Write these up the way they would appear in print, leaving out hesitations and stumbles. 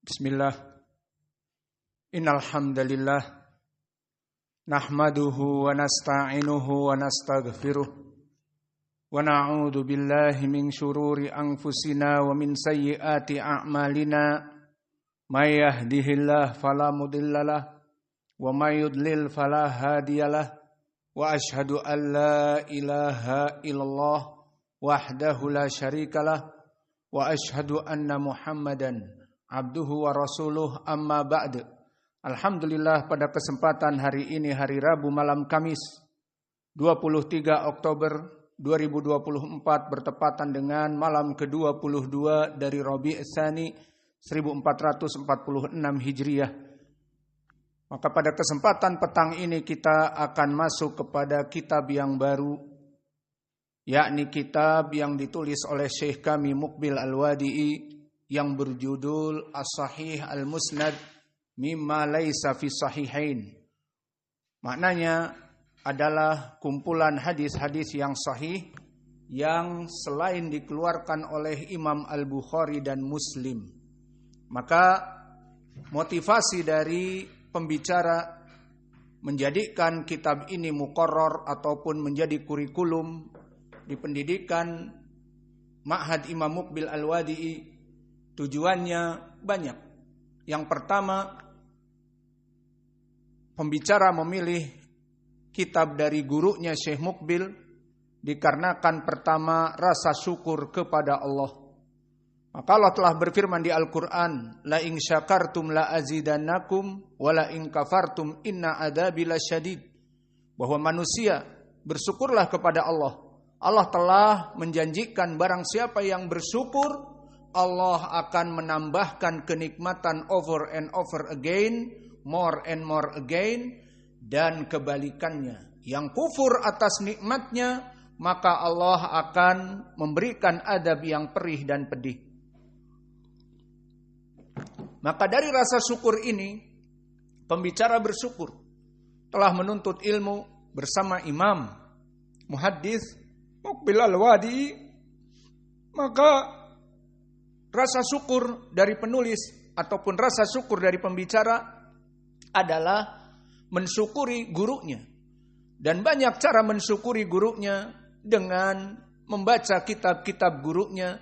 Bismillah. Innal hamdalillah nahmaduhu wa nasta'inuhu wa nastaghfiruh wa na'udzu billahi min syururi anfusina wa min sayyiati a'malina. May yahdihillahu fala mudhillalah wa may yudlil fala hadiyalah. Wa asyhadu an la ilaha illallah wahdahu la syarikalah wa asyhadu anna Muhammadan abduhu wa rasuluh, amma ba'd. Alhamdulillah, pada kesempatan hari ini, hari Rabu malam Kamis 23 Oktober 2024 bertepatan dengan malam ke-22 dari Rabi'ul Tsani 1446 Hijriah. Maka pada kesempatan petang ini kita akan masuk kepada kitab yang baru, yakni kitab yang ditulis oleh Syekh kami Muqbil Al-Wadi'i yang berjudul As-Sahih Al-Musnad Mimma Laisa fi Sahihain. Maknanya adalah kumpulan hadis-hadis yang sahih yang selain dikeluarkan oleh Imam Al-Bukhari dan Muslim. Maka motivasi dari pembicara menjadikan kitab ini muqarrar ataupun menjadi kurikulum di pendidikan Ma'had Imam Muqbil Al-Wadi'i, tujuannya banyak. Yang pertama, pembicara memilih kitab dari gurunya Syekh Muqbil dikarenakan pertama rasa syukur kepada Allah. Maka Allah telah berfirman di Al-Quran, La in syakartum la azidannakum wa la in kafartum inna adzabi lasyadid. Bahwa manusia bersyukurlah kepada Allah. Allah telah menjanjikan barang siapa yang bersyukur, Allah akan menambahkan kenikmatan over and over again, more and more again, dan kebalikannya. Yang kufur atas nikmatnya, maka Allah akan memberikan adab yang perih dan pedih. Maka dari rasa syukur ini, pembicara bersyukur telah menuntut ilmu bersama Imam Muhaddits Muqbil Al-Wadi'i. Maka rasa syukur dari penulis ataupun rasa syukur dari pembicara adalah mensyukuri gurunya. Dan banyak cara mensyukuri gurunya dengan membaca kitab-kitab gurunya.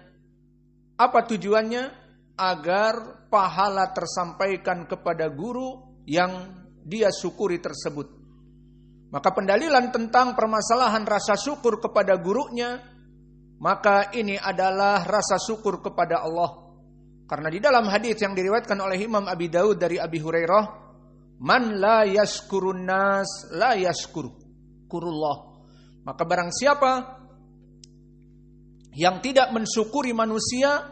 Apa tujuannya? Agar pahala tersampaikan kepada guru yang dia syukuri tersebut. Maka pendalilan tentang permasalahan rasa syukur kepada gurunya, maka ini adalah rasa syukur kepada Allah. Karena di dalam hadis yang diriwayatkan oleh Imam Abi Daud dari Abi Hurairah, Man la yashkurun nas la yashkurullah. Maka barang siapa yang tidak mensyukuri manusia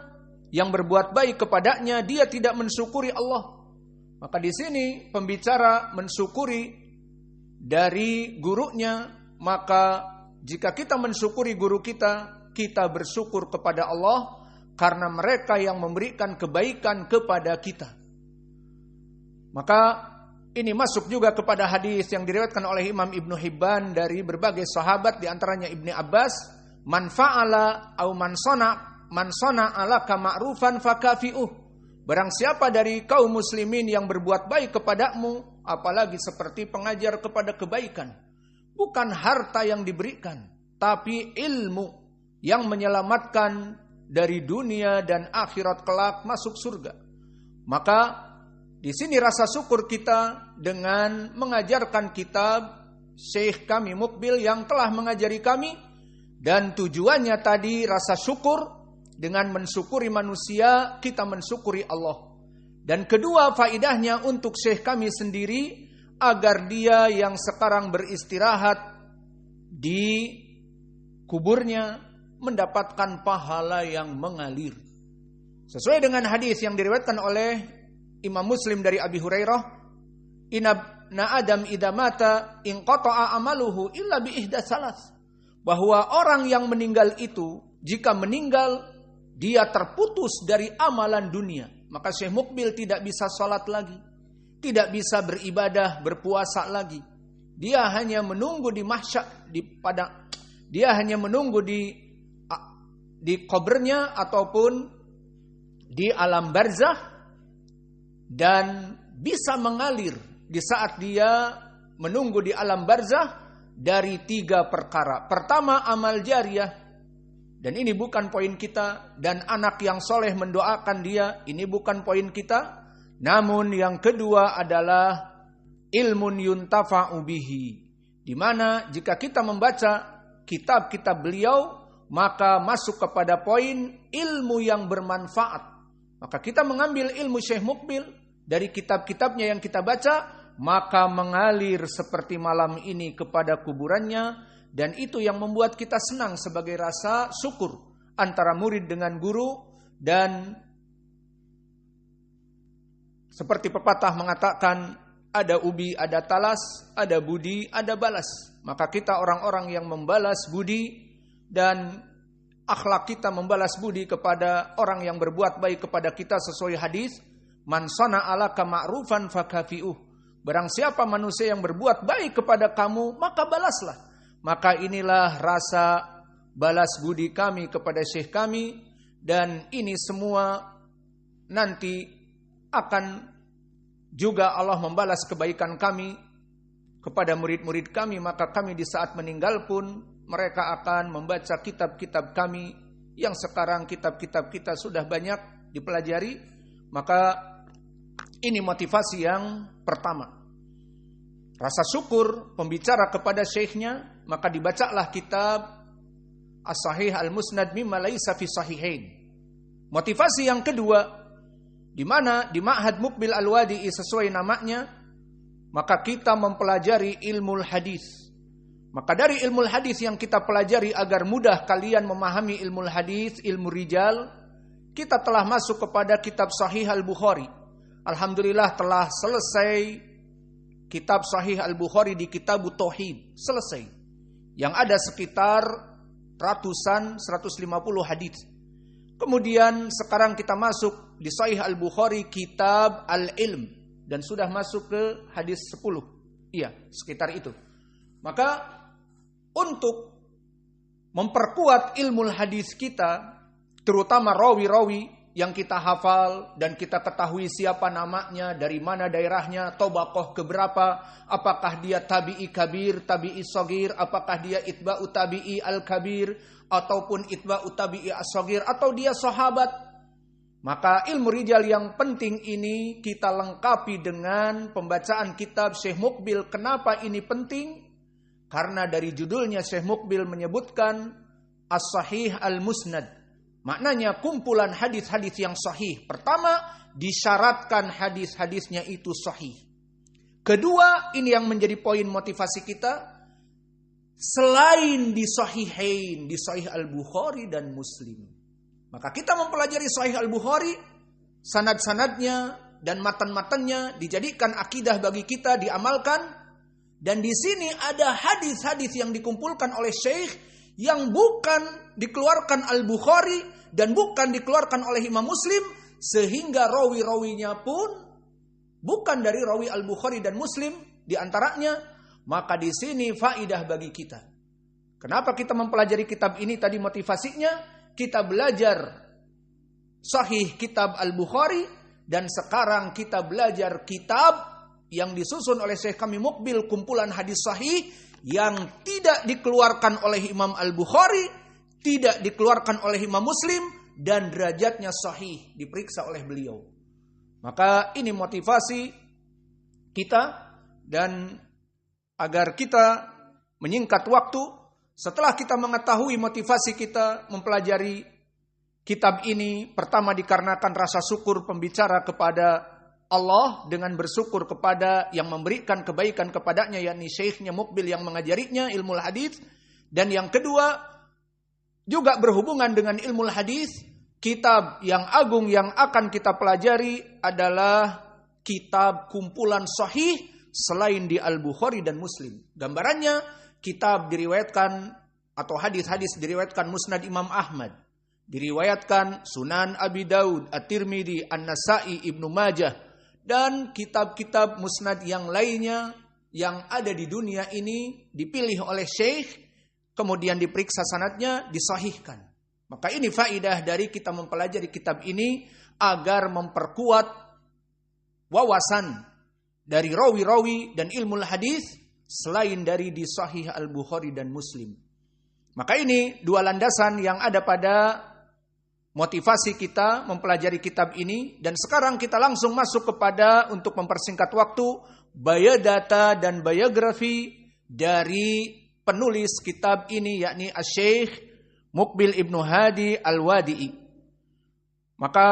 yang berbuat baik kepadanya, dia tidak mensyukuri Allah. Maka di sini pembicara mensyukuri dari gurunya. Maka jika kita mensyukuri guru kita, kita bersyukur kepada Allah karena mereka yang memberikan kebaikan kepada kita. Maka ini masuk juga kepada hadis yang diriwayatkan oleh Imam Ibnu Hibban dari berbagai sahabat, di antaranya Ibnu Abbas, man fa'ala au man sana alaka ma'rufan fakafi'uh. Barang siapa dari kaum muslimin yang berbuat baik kepadamu, apalagi seperti pengajar kepada kebaikan, bukan harta yang diberikan, tapi ilmu yang menyelamatkan dari dunia dan akhirat kelak masuk surga. Maka di sini rasa syukur kita dengan mengajarkan kitab Syekh kami Muqbil yang telah mengajari kami, dan tujuannya tadi rasa syukur. Dengan mensyukuri manusia, kita mensyukuri Allah. Dan kedua, faidahnya untuk Syekh kami sendiri, agar dia yang sekarang beristirahat di kuburnya mendapatkan pahala yang mengalir. Sesuai dengan hadis yang diriwayatkan oleh Imam Muslim dari Abi Hurairah, Inna Adam idza mata inqata'a amaluhu illa bi ihda salas. Bahwa orang yang meninggal itu, jika meninggal, dia terputus dari amalan dunia. Maka Syekh Muqbil tidak bisa sholat lagi, tidak bisa beribadah, berpuasa lagi. Dia hanya menunggu di mahsyar, dia hanya menunggu di kuburnya ataupun di alam barzakh dan bisa mengalir di saat dia menunggu di alam barzah dari 3 perkara. Pertama, amal jariah, dan ini bukan poin kita, dan anak yang soleh mendoakan dia, ini bukan poin kita. Namun yang kedua adalah ilmun yuntafa'u bihi, di mana jika kita membaca kitab-kitab beliau maka masuk kepada poin ilmu yang bermanfaat. Maka kita mengambil ilmu Syekh Mukbil dari kitab-kitabnya yang kita baca, maka mengalir seperti malam ini kepada kuburannya, dan itu yang membuat kita senang sebagai rasa syukur antara murid dengan guru. Dan seperti pepatah mengatakan, ada ubi, ada talas, ada budi, ada balas. Maka kita orang-orang yang membalas budi, dan akhlak kita membalas budi kepada orang yang berbuat baik kepada kita sesuai hadis, man sana'a laka ma'rufan fakafi'uh. Barang siapa manusia yang berbuat baik kepada kamu, maka balaslah. Maka inilah rasa balas budi kami kepada syekh kami, dan ini semua nanti akan juga Allah membalas kebaikan kami kepada murid-murid kami. Maka kami di saat meninggal pun mereka akan membaca kitab-kitab kami yang sekarang kitab-kitab kita sudah banyak dipelajari. Maka ini motivasi yang pertama. Rasa syukur pembicara kepada syekhnya, maka dibacalah kitab As-Sahih Al-Musnad mimma laisa fi sahihain. Motivasi yang kedua, di mana di Ma'had Mukbil Al-Wadi'i sesuai namanya, maka kita mempelajari ilmu hadis. Maka dari ilmu hadis yang kita pelajari agar mudah kalian memahami ilmu hadis, ilmu rijal, kita telah masuk kepada kitab Sahih Al-Bukhari. Alhamdulillah telah selesai kitab Sahih Al-Bukhari di Kitab Tauhid, selesai. Yang ada sekitar ratusan, 150 hadis. Kemudian sekarang kita masuk di Sahih Al-Bukhari Kitab Al-Ilm, dan sudah masuk ke hadis 10. Iya, sekitar itu. Maka untuk memperkuat ilmu hadis kita, terutama rawi-rawi yang kita hafal dan kita ketahui siapa namanya, dari mana daerahnya, tobaqoh keberapa, apakah dia tabi'i kabir, tabi'i shagir, apakah dia itba'u tabi'i al-kabir, ataupun itba'u tabi'i as-shagir, atau dia sahabat. Maka ilmu rijal yang penting ini kita lengkapi dengan pembacaan kitab Syekh Mukbil. Kenapa ini penting? Karena dari judulnya Syekh Mukbil menyebutkan As-Sahih Al-Musnad. Maknanya kumpulan hadis-hadis yang sahih. Pertama, disyaratkan hadis-hadisnya itu sahih. Kedua, ini yang menjadi poin motivasi kita. Selain di Sahihain, di Sahih Al-Bukhari dan Muslim. Maka kita mempelajari Sahih Al-Bukhari, sanad-sanadnya dan matan-matannya dijadikan akidah bagi kita, diamalkan. Dan di sini ada hadis-hadis yang dikumpulkan oleh Syekh yang bukan dikeluarkan Al-Bukhari dan bukan dikeluarkan oleh Imam Muslim, sehingga rawi-rawinya pun bukan dari rawi Al-Bukhari dan Muslim di antaranya. Maka di sini faidah bagi kita. Kenapa kita mempelajari kitab ini? Tadi motivasinya kita belajar Sahih kitab Al-Bukhari, dan sekarang kita belajar kitab yang disusun oleh Syekh kami Mukbil, kumpulan hadis sahih yang tidak dikeluarkan oleh Imam Al-Bukhari, tidak dikeluarkan oleh Imam Muslim, dan derajatnya sahih, diperiksa oleh beliau. Maka ini motivasi kita, dan agar kita menyingkat waktu, setelah kita mengetahui motivasi kita mempelajari kitab ini, pertama dikarenakan rasa syukur pembicara kepada Allah dengan bersyukur kepada yang memberikan kebaikan kepadanya, yakni syekhnya Mukbil yang mengajarinya ilmu hadis. Dan yang kedua juga berhubungan dengan ilmu hadis, kitab yang agung yang akan kita pelajari adalah kitab kumpulan sahih selain di Al-Bukhari dan Muslim. Gambarannya, kitab diriwayatkan atau hadis-hadis diriwayatkan Musnad Imam Ahmad, diriwayatkan Sunan Abi Daud, At-Tirmidzi, An-Nasa'i, Ibnu Majah, dan kitab-kitab musnad yang lainnya yang ada di dunia ini dipilih oleh syekh, kemudian diperiksa sanadnya, disahihkan. Maka ini faidah dari kita mempelajari kitab ini agar memperkuat wawasan dari rawi-rawi dan ilmu hadis selain dari di Sahih Al-Bukhari dan Muslim. Maka ini dua landasan yang ada pada motivasi kita mempelajari kitab ini. Dan sekarang kita langsung masuk kepada, untuk mempersingkat waktu, biodata dan biografi dari penulis kitab ini, yakni Asy-Syaikh Muqbil Ibnu Hadi Al-Wadi'i. Maka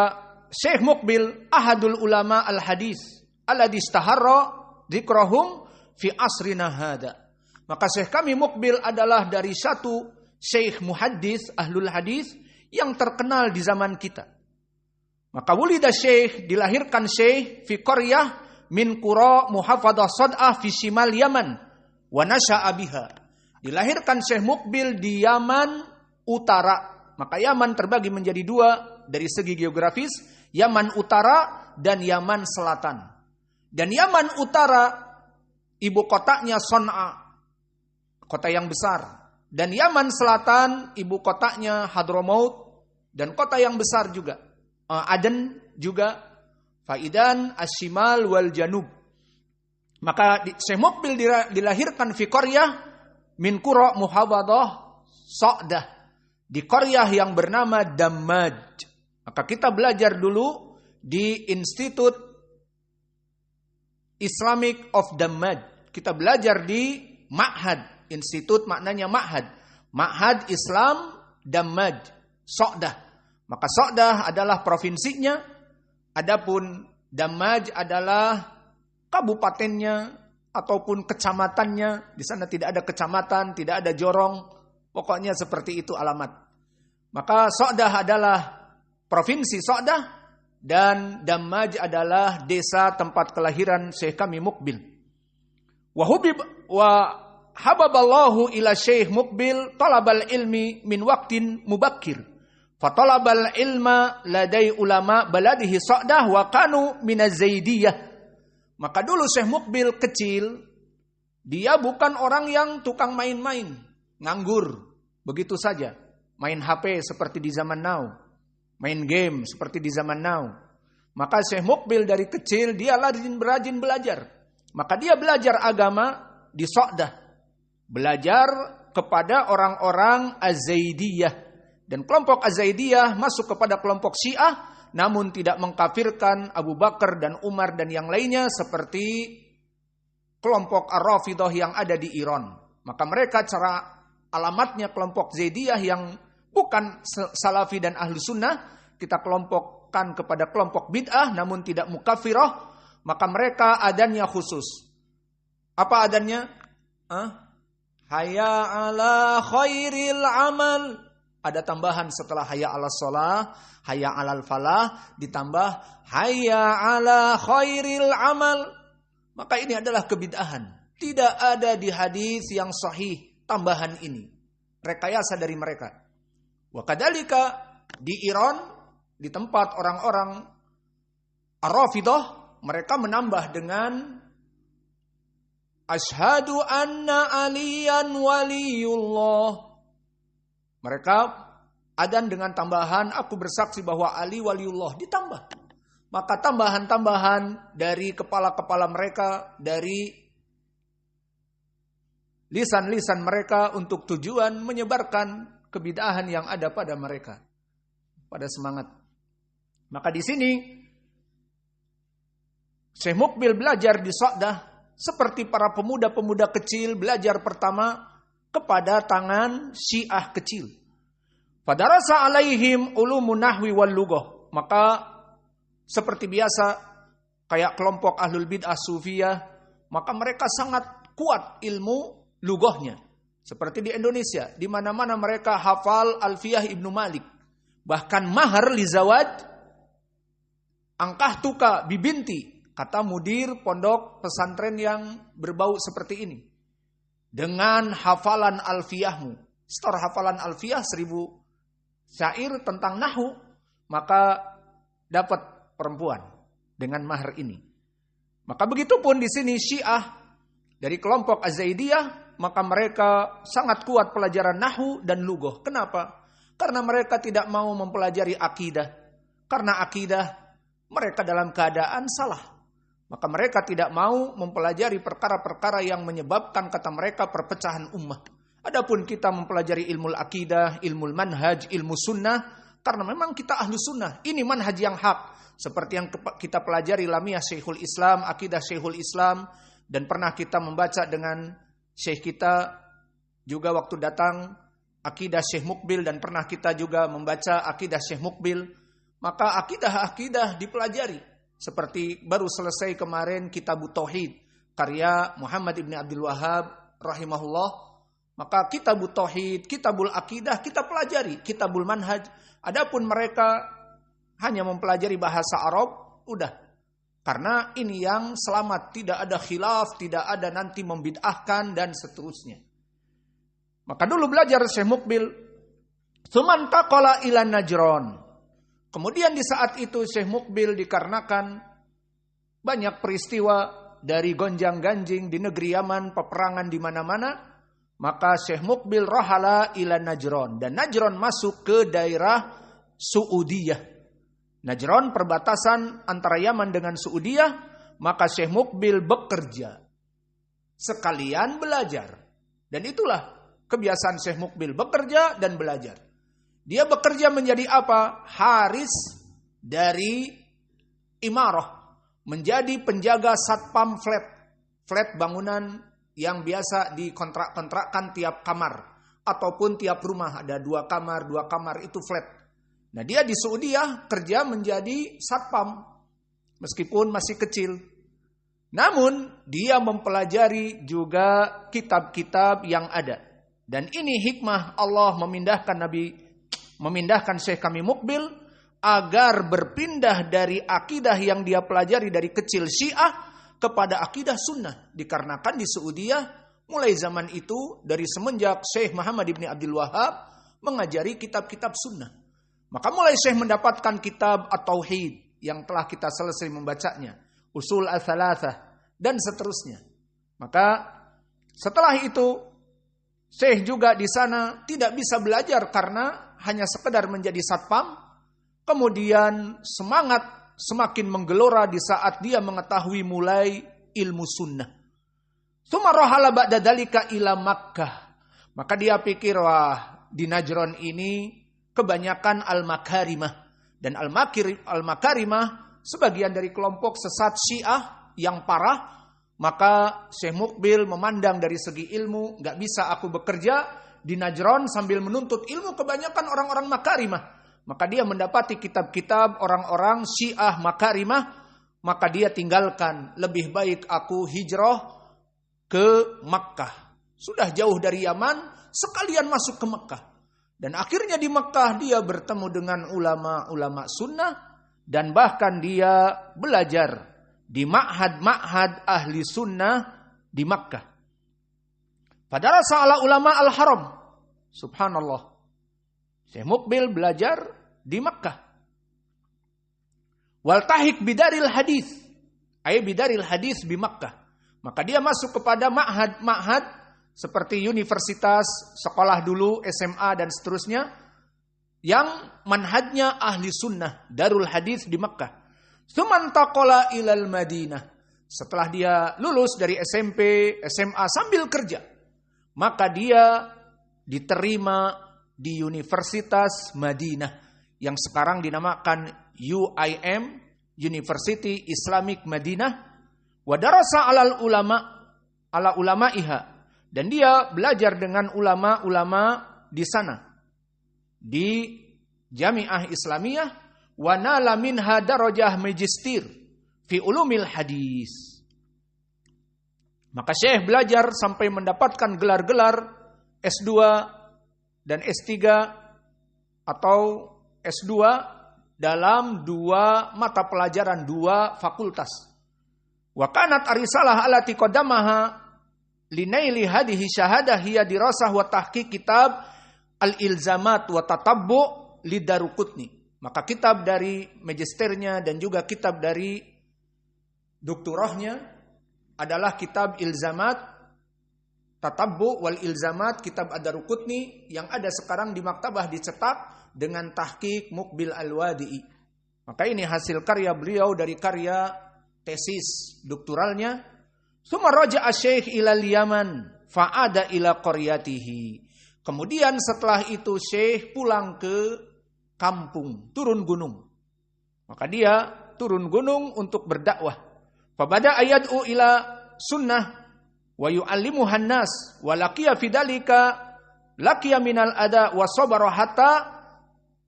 Syekh Muqbil ahadul ulama al-hadis alladhi istaharra dzikrahum fi asrina hada. Maka Syekh kami Muqbil adalah dari satu Syekh muhaddis ahlul hadis yang terkenal di zaman kita. Maka wulida Syekh, dilahirkan Syekh fi qaryah min qura muhafadah Sad'ah fi shimal Yaman wa nasha'a biha. Dilahirkan Syekh Muqbil di Yaman Utara. Maka Yaman terbagi menjadi dua dari segi geografis, Yaman Utara dan Yaman Selatan. Dan Yaman Utara ibu kotanya Son'a, kota yang besar. Dan Yaman Selatan ibu kotanya Hadramaut dan kota yang besar juga. Aden juga. Faidan Ashimal wal Janub. Maka Syekh Muqbil dilahirkan fi qaryah min qura muhafadah Sa'dah, di qaryah yang bernama Dammaj. Maka kita belajar dulu di Institute Islamic of Dammaj. Kita belajar di Ma'had. Institut maknanya Ma'had. Ma'had Islam Dammaj, Sa'dah. Maka Sa'dah adalah provinsinya, adapun Dammaj adalah kabupatennya ataupun kecamatannya. Di sana tidak ada kecamatan, tidak ada jorong, pokoknya seperti itu alamat. Maka Sa'dah adalah provinsi Sa'dah dan Dammaj adalah desa tempat kelahiran Syekh kami Muqbil. Wa hababallahu ila Syekh Muqbil talabal ilmi min waqtin mubakkir. Fatalabal ilma ladai ulama baladihi Sa'dah wa kanu minaz Zaidiyah. Maka dulu Syekh Muqbil kecil, dia bukan orang yang tukang main-main, nganggur, begitu saja. Main HP seperti di zaman now, main game seperti di zaman now. Maka Syekh Muqbil dari kecil dia rajin belajar. Maka dia belajar agama di Sa'dah, belajar kepada orang-orang Az-Zaidiyah. Dan kelompok Az-Zaidiyah masuk kepada kelompok Syiah, namun tidak mengkafirkan Abu Bakar dan Umar dan yang lainnya seperti kelompok Ar-Rafidah yang ada di Iran. Maka mereka cara alamatnya kelompok Zaidiyah yang bukan Salafi dan Ahlu Sunnah, kita kelompokkan kepada kelompok bid'ah namun tidak mukafirah. Maka mereka adanya khusus. Apa adanya? Hayya ala khairil amal. Ada tambahan setelah hayya ala shalah, hayya alal falah, ditambah hayya ala khairil amal. Maka ini adalah kebid'ahan. Tidak ada di hadis yang sahih tambahan ini. Rekayasa dari mereka. Wa kadzalika di Iran, di tempat orang-orang Ar-Rafidah, mereka menambah dengan asyhadu anna aliyan waliyullah. Mereka adzan dengan tambahan aku bersaksi bahwa Ali waliullah, ditambah. Maka tambahan-tambahan dari kepala-kepala mereka, dari lisan-lisan mereka untuk tujuan menyebarkan kebid'ahan yang ada pada mereka, pada semangat. Maka di sini Syekh Muqbil belajar di Sa'dah seperti para pemuda-pemuda kecil belajar pertama kepada tangan Syiah kecil. Fadarasa alaihim ulumun nahwi wal lughah. Maka seperti biasa kayak kelompok ahlul bid'ah sufiyah, maka mereka sangat kuat ilmu lughahnya. Seperti di Indonesia, di mana-mana mereka hafal Alfiyah Ibnu Malik. Bahkan mahar li zawad angkahtuka bibinti, kata mudir pondok pesantren yang berbau seperti ini. Dengan hafalan alfiyahmu, setor hafalan alfiyah 1000 syair tentang nahwu, maka dapat perempuan dengan mahar ini. Maka begitupun di sini Syiah dari kelompok Az-Zaidiyah, maka mereka sangat kuat pelajaran nahwu dan lughah. Kenapa? Karena mereka tidak mau mempelajari akidah. Karena akidah mereka dalam keadaan salah. Maka mereka tidak mau mempelajari perkara-perkara yang menyebabkan, kata mereka, perpecahan ummah. Adapun kita mempelajari ilmu akidah, ilmu manhaj, ilmu sunnah, karena memang kita ahlu sunnah. Ini manhaj yang hak. Seperti yang kita pelajari Lamiyah Syekhul Islam, akidah Syekhul Islam, dan pernah kita membaca dengan Syekh kita juga waktu datang akidah Syekh Mukbil, dan pernah kita juga membaca akidah Syekh Mukbil. Maka akidah-akidah dipelajari. Seperti baru selesai kemarin Kitabut Tauhid karya Muhammad ibn Abdul Wahhab rahimahullah. Maka Kitabut Tauhid, Kitabul Akidah kita pelajari, Kitabul Manhaj. Adapun mereka hanya mempelajari bahasa Arab, udah. Karena ini yang selamat, tidak ada khilaf, tidak ada nanti membid'ahkan dan seterusnya. Maka dulu belajar Syekh Mukbil, "Tsuman taqala ila Najran." Kemudian di saat itu Syekh Mukbil dikarenakan banyak peristiwa dari gonjang-ganjing di negeri Yaman, peperangan di mana-mana, maka Syekh Mukbil rahala ila Najran, dan Najran masuk ke daerah Saudiyah. Najran perbatasan antara Yaman dengan Saudiyah, maka Syekh Mukbil bekerja sekalian belajar. Dan itulah kebiasaan Syekh Mukbil, bekerja dan belajar. Dia bekerja menjadi apa? Haris dari imarah, menjadi penjaga satpam flat bangunan yang biasa dikontrak-kontrakkan tiap kamar ataupun tiap rumah, ada 2 kamar itu flat. Nah, dia di Saudiyah kerja menjadi satpam meskipun masih kecil. Namun dia mempelajari juga kitab-kitab yang ada. Dan ini hikmah Allah memindahkan Syekh kami Mukbil agar berpindah dari akidah yang dia pelajari dari kecil Syiah kepada akidah sunnah. Dikarenakan di Saudiyah mulai zaman itu, dari semenjak Syekh Muhammad ibn Abdul Wahhab mengajari kitab-kitab sunnah. Maka mulai Syekh mendapatkan kitab At-Tauhid yang telah kita selesai membacanya, Usul Ats-Tsalatsah dan seterusnya. Maka setelah itu Syekh juga di sana tidak bisa belajar karena hanya sekedar menjadi satpam. Kemudian semangat semakin menggelora di saat dia mengetahui mulai ilmu sunnah. Tsumma rahala ba'da dzalika ila Makkah. Maka dia pikir, wah, di Najran ini kebanyakan al-makarimah. Dan al-makarimah sebagian dari kelompok sesat Syiah yang parah. Maka Syekh Mukbil memandang dari segi ilmu, gak bisa aku bekerja di Najran sambil menuntut ilmu, kebanyakan orang-orang makarimah. Maka dia mendapati kitab-kitab orang-orang Syiah makarimah, maka dia tinggalkan. Lebih baik aku hijrah ke Makkah. Sudah jauh dari Yaman, sekalian masuk ke Makkah. Dan akhirnya di Makkah dia bertemu dengan ulama-ulama sunnah, dan bahkan dia belajar di ma'had ahli sunnah di Makkah. Padahal salah ulama al-haram. Subhanallah. Syekh Mukbil belajar di Makkah. Waltahik bidaril hadis. Bidaril hadis di Makkah. Maka dia masuk kepada ma'had seperti universitas, sekolah dulu, SMA dan seterusnya, yang manhajnya ahli sunnah, darul hadis di Makkah. Tsumman taqala ilal Madinah. Setelah dia lulus dari SMP, SMA sambil kerja, maka dia diterima di Universitas Madinah yang sekarang dinamakan UIM, University Islamic Madinah. Wa darasa ala ulama'iha, dan dia belajar dengan ulama-ulama di sana di Jami'ah Islamiyah. Wa nala minha darajah magistir fi ulumil hadis. Maka Syekh belajar sampai mendapatkan gelar-gelar S2 dan S3 atau S2 dalam 2 mata pelajaran, 2 fakultas. Wa kanat arisalah allati qaddamaha linaili hadhihi syahadah hiya dirasah wa tahqiq kitab al-ilzamat wa tatabbu lidaruqutni. Maka kitab dari magisternya dan juga kitab dari doktorahnya adalah kitab Ilzamat, Tatabbu wal Ilzamat, kitab Ad-Daruqutni yang ada sekarang di maktabah dicetak dengan tahqiq Mukbil Al-Wadi'i. Maka ini hasil karya beliau dari karya tesis doktoralnya. Tsumma raja'a Syekh ilal Yaman fa'ada ila qaryatihi. Kemudian setelah itu Syekh pulang ke kampung, turun gunung. Maka dia turun gunung untuk berdakwah. Fabada ayad'u ila sunnah wa yu'allimuhan nas wa laqiya fidalika laqiya minal ada wa sabara hatta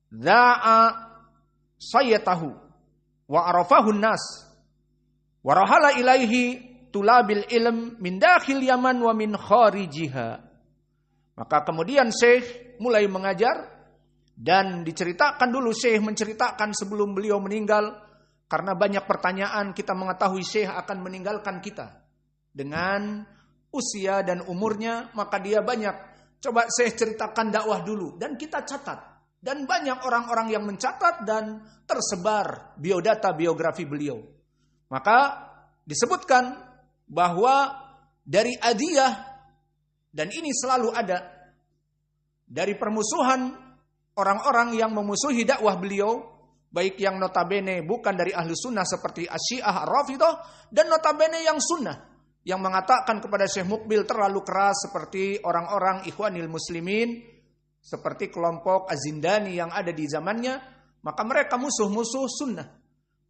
dha'a sayyatahu wa arafahun nas wa rahala ilaihi tulabil ilm min dakhil Yaman wa min kharijiha. Maka kemudian Syekh mulai mengajar, dan diceritakan dulu, Syekh menceritakan sebelum beliau meninggal, karena banyak pertanyaan, kita mengetahui Syekh akan meninggalkan kita dengan usia dan umurnya, maka dia banyak, coba Syekh ceritakan dakwah dulu, dan kita catat. Dan banyak orang-orang yang mencatat dan tersebar biodata biografi beliau. Maka disebutkan bahwa dari adiyah, dan ini selalu ada, dari permusuhan orang-orang yang memusuhi dakwah beliau, baik yang notabene bukan dari ahlu sunnah seperti Asyiah, Ar-Rafidah, dan notabene yang sunnah, yang mengatakan kepada Syekh Mukbil terlalu keras seperti orang-orang Ikhwanil Muslimin, seperti kelompok Az-Zindani yang ada di zamannya, maka mereka musuh-musuh sunnah.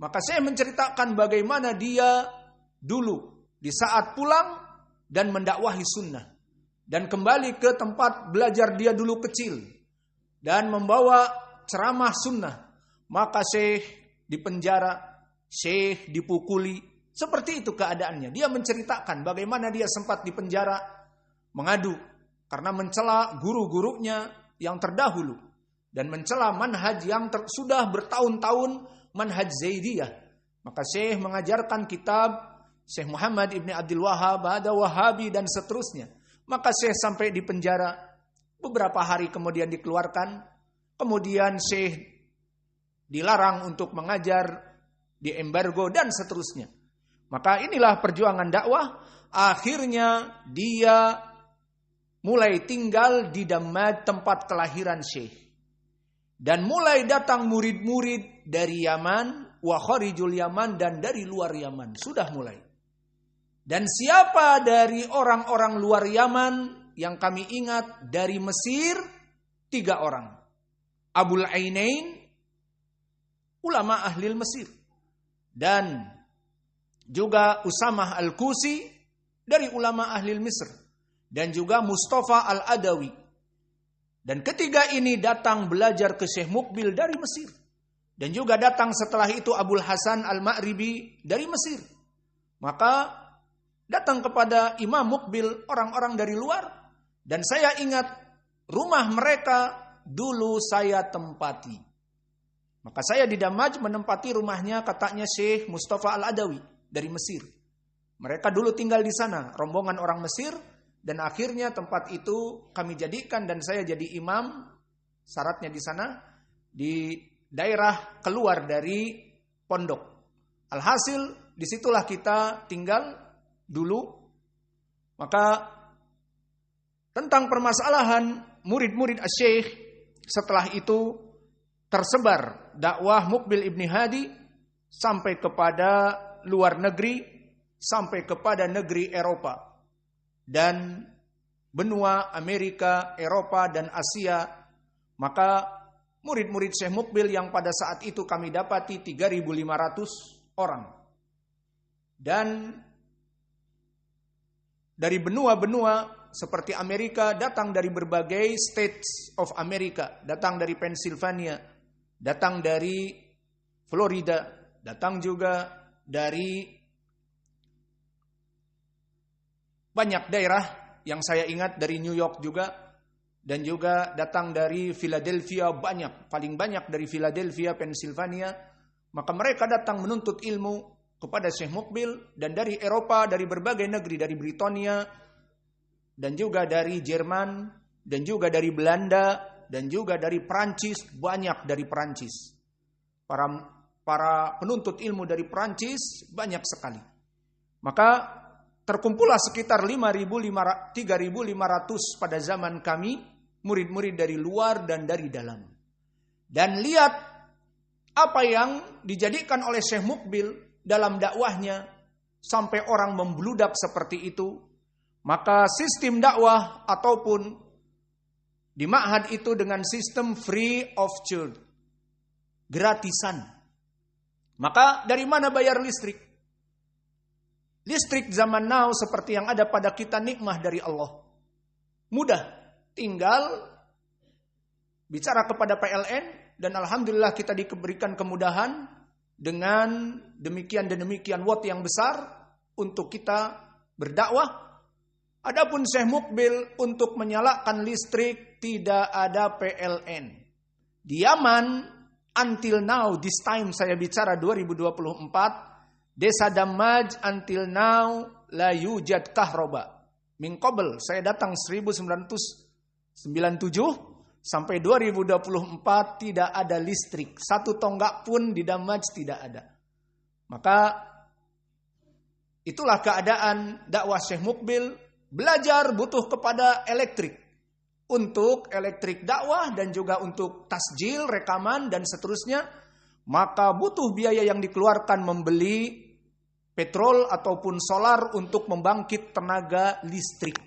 Maka saya menceritakan bagaimana dia dulu di saat pulang dan mendakwahi sunnah, dan kembali ke tempat belajar dia dulu kecil, dan membawa ceramah sunnah. Maka Syekh dipenjara, Syekh dipukuli, seperti itu keadaannya. Dia menceritakan bagaimana dia sempat dipenjara, mengadu karena mencela guru-gurunya yang terdahulu, dan mencela manhaj yang sudah bertahun-tahun, manhaj Zaidiyah. Maka Syekh mengajarkan kitab Syekh Muhammad Ibn Abdul Wahhab, ada Wahabi, dan seterusnya. Maka Syekh sampai di penjara, beberapa hari kemudian dikeluarkan. Kemudian Syekh dilarang untuk mengajar, diembargo, dan seterusnya. Maka inilah perjuangan dakwah. Akhirnya dia mulai tinggal di Dammaj, tempat kelahiran Syekh. Dan mulai datang murid-murid dari Yaman, wa kharijul Yaman, dan dari luar Yaman. Sudah mulai. Dan siapa dari orang-orang luar Yaman yang kami ingat? Dari Mesir 3 orang. Abul Ainain, ulama ahli Mesir, dan juga Usamah Al-Kusi dari ulama ahli Mesir, dan juga Mustafa Al-Adawi. Dan ketiga ini datang belajar ke Syekh Mukbil dari Mesir. Dan juga datang setelah itu Abul Hasan Al-Ma'ribi dari Mesir. Maka datang kepada Imam Mukbil orang-orang dari luar. Dan saya ingat rumah mereka dulu saya tempati. Maka saya di Dammaj menempati rumahnya, katanya Syekh Mustafa Al-Adawi dari Mesir. Mereka dulu tinggal di sana, rombongan orang Mesir. Dan akhirnya tempat itu kami jadikan, dan saya jadi imam, syaratnya di sana, di daerah keluar dari pondok. Alhasil disitulah kita tinggal dulu. Maka tentang permasalahan murid-murid Asy-Syaikh, setelah itu tersebar dakwah Mukbil Ibni Hadi sampai kepada luar negeri, sampai kepada negeri Eropa dan benua Amerika, Eropa, dan Asia. Maka murid-murid Syekh Mukbil yang pada saat itu kami dapati 3.500 orang. Dan dari benua-benua seperti Amerika, datang dari berbagai states of Amerika, datang dari Pennsylvania, datang dari Florida, datang juga dari banyak daerah yang saya ingat, dari New York juga, dan juga datang dari Philadelphia, paling banyak dari Philadelphia, Pennsylvania. Maka mereka datang menuntut ilmu kepada Syekh Mukbil, dan dari Eropa, dari berbagai negeri, dari Britania, dan juga dari Jerman, dan juga dari Belanda, dan juga dari Perancis, banyak dari Perancis. Para penuntut ilmu dari Perancis banyak sekali. Maka terkumpullah sekitar 3.500 pada zaman kami, murid-murid dari luar dan dari dalam. Dan lihat apa yang dijadikan oleh Syekh Mukbil dalam dakwahnya sampai orang membludak seperti itu, maka sistem dakwah ataupun di ma'had itu dengan sistem free of charge, gratisan. Maka dari mana bayar listrik? Listrik zaman now seperti yang ada pada kita nikmah dari Allah. Mudah, tinggal bicara kepada PLN dan alhamdulillah kita diberikan kemudahan dengan demikian dan demikian watt yang besar untuk kita berdakwah. Adapun Syekh Mukbil untuk menyalakan listrik tidak ada PLN. Di Yaman until now, this time saya bicara 2024, Desa Damaj until now la yujad kahroba. Min qabl, saya datang 1997 sampai 2024 tidak ada listrik. Satu tonggak pun di Damaj tidak ada. Maka itulah keadaan dakwah Syekh Mukbil. Belajar butuh kepada elektrik. Untuk elektrik dakwah dan juga untuk tasjil, rekaman dan seterusnya. Maka butuh biaya yang dikeluarkan membeli petrol ataupun solar untuk membangkit tenaga listrik.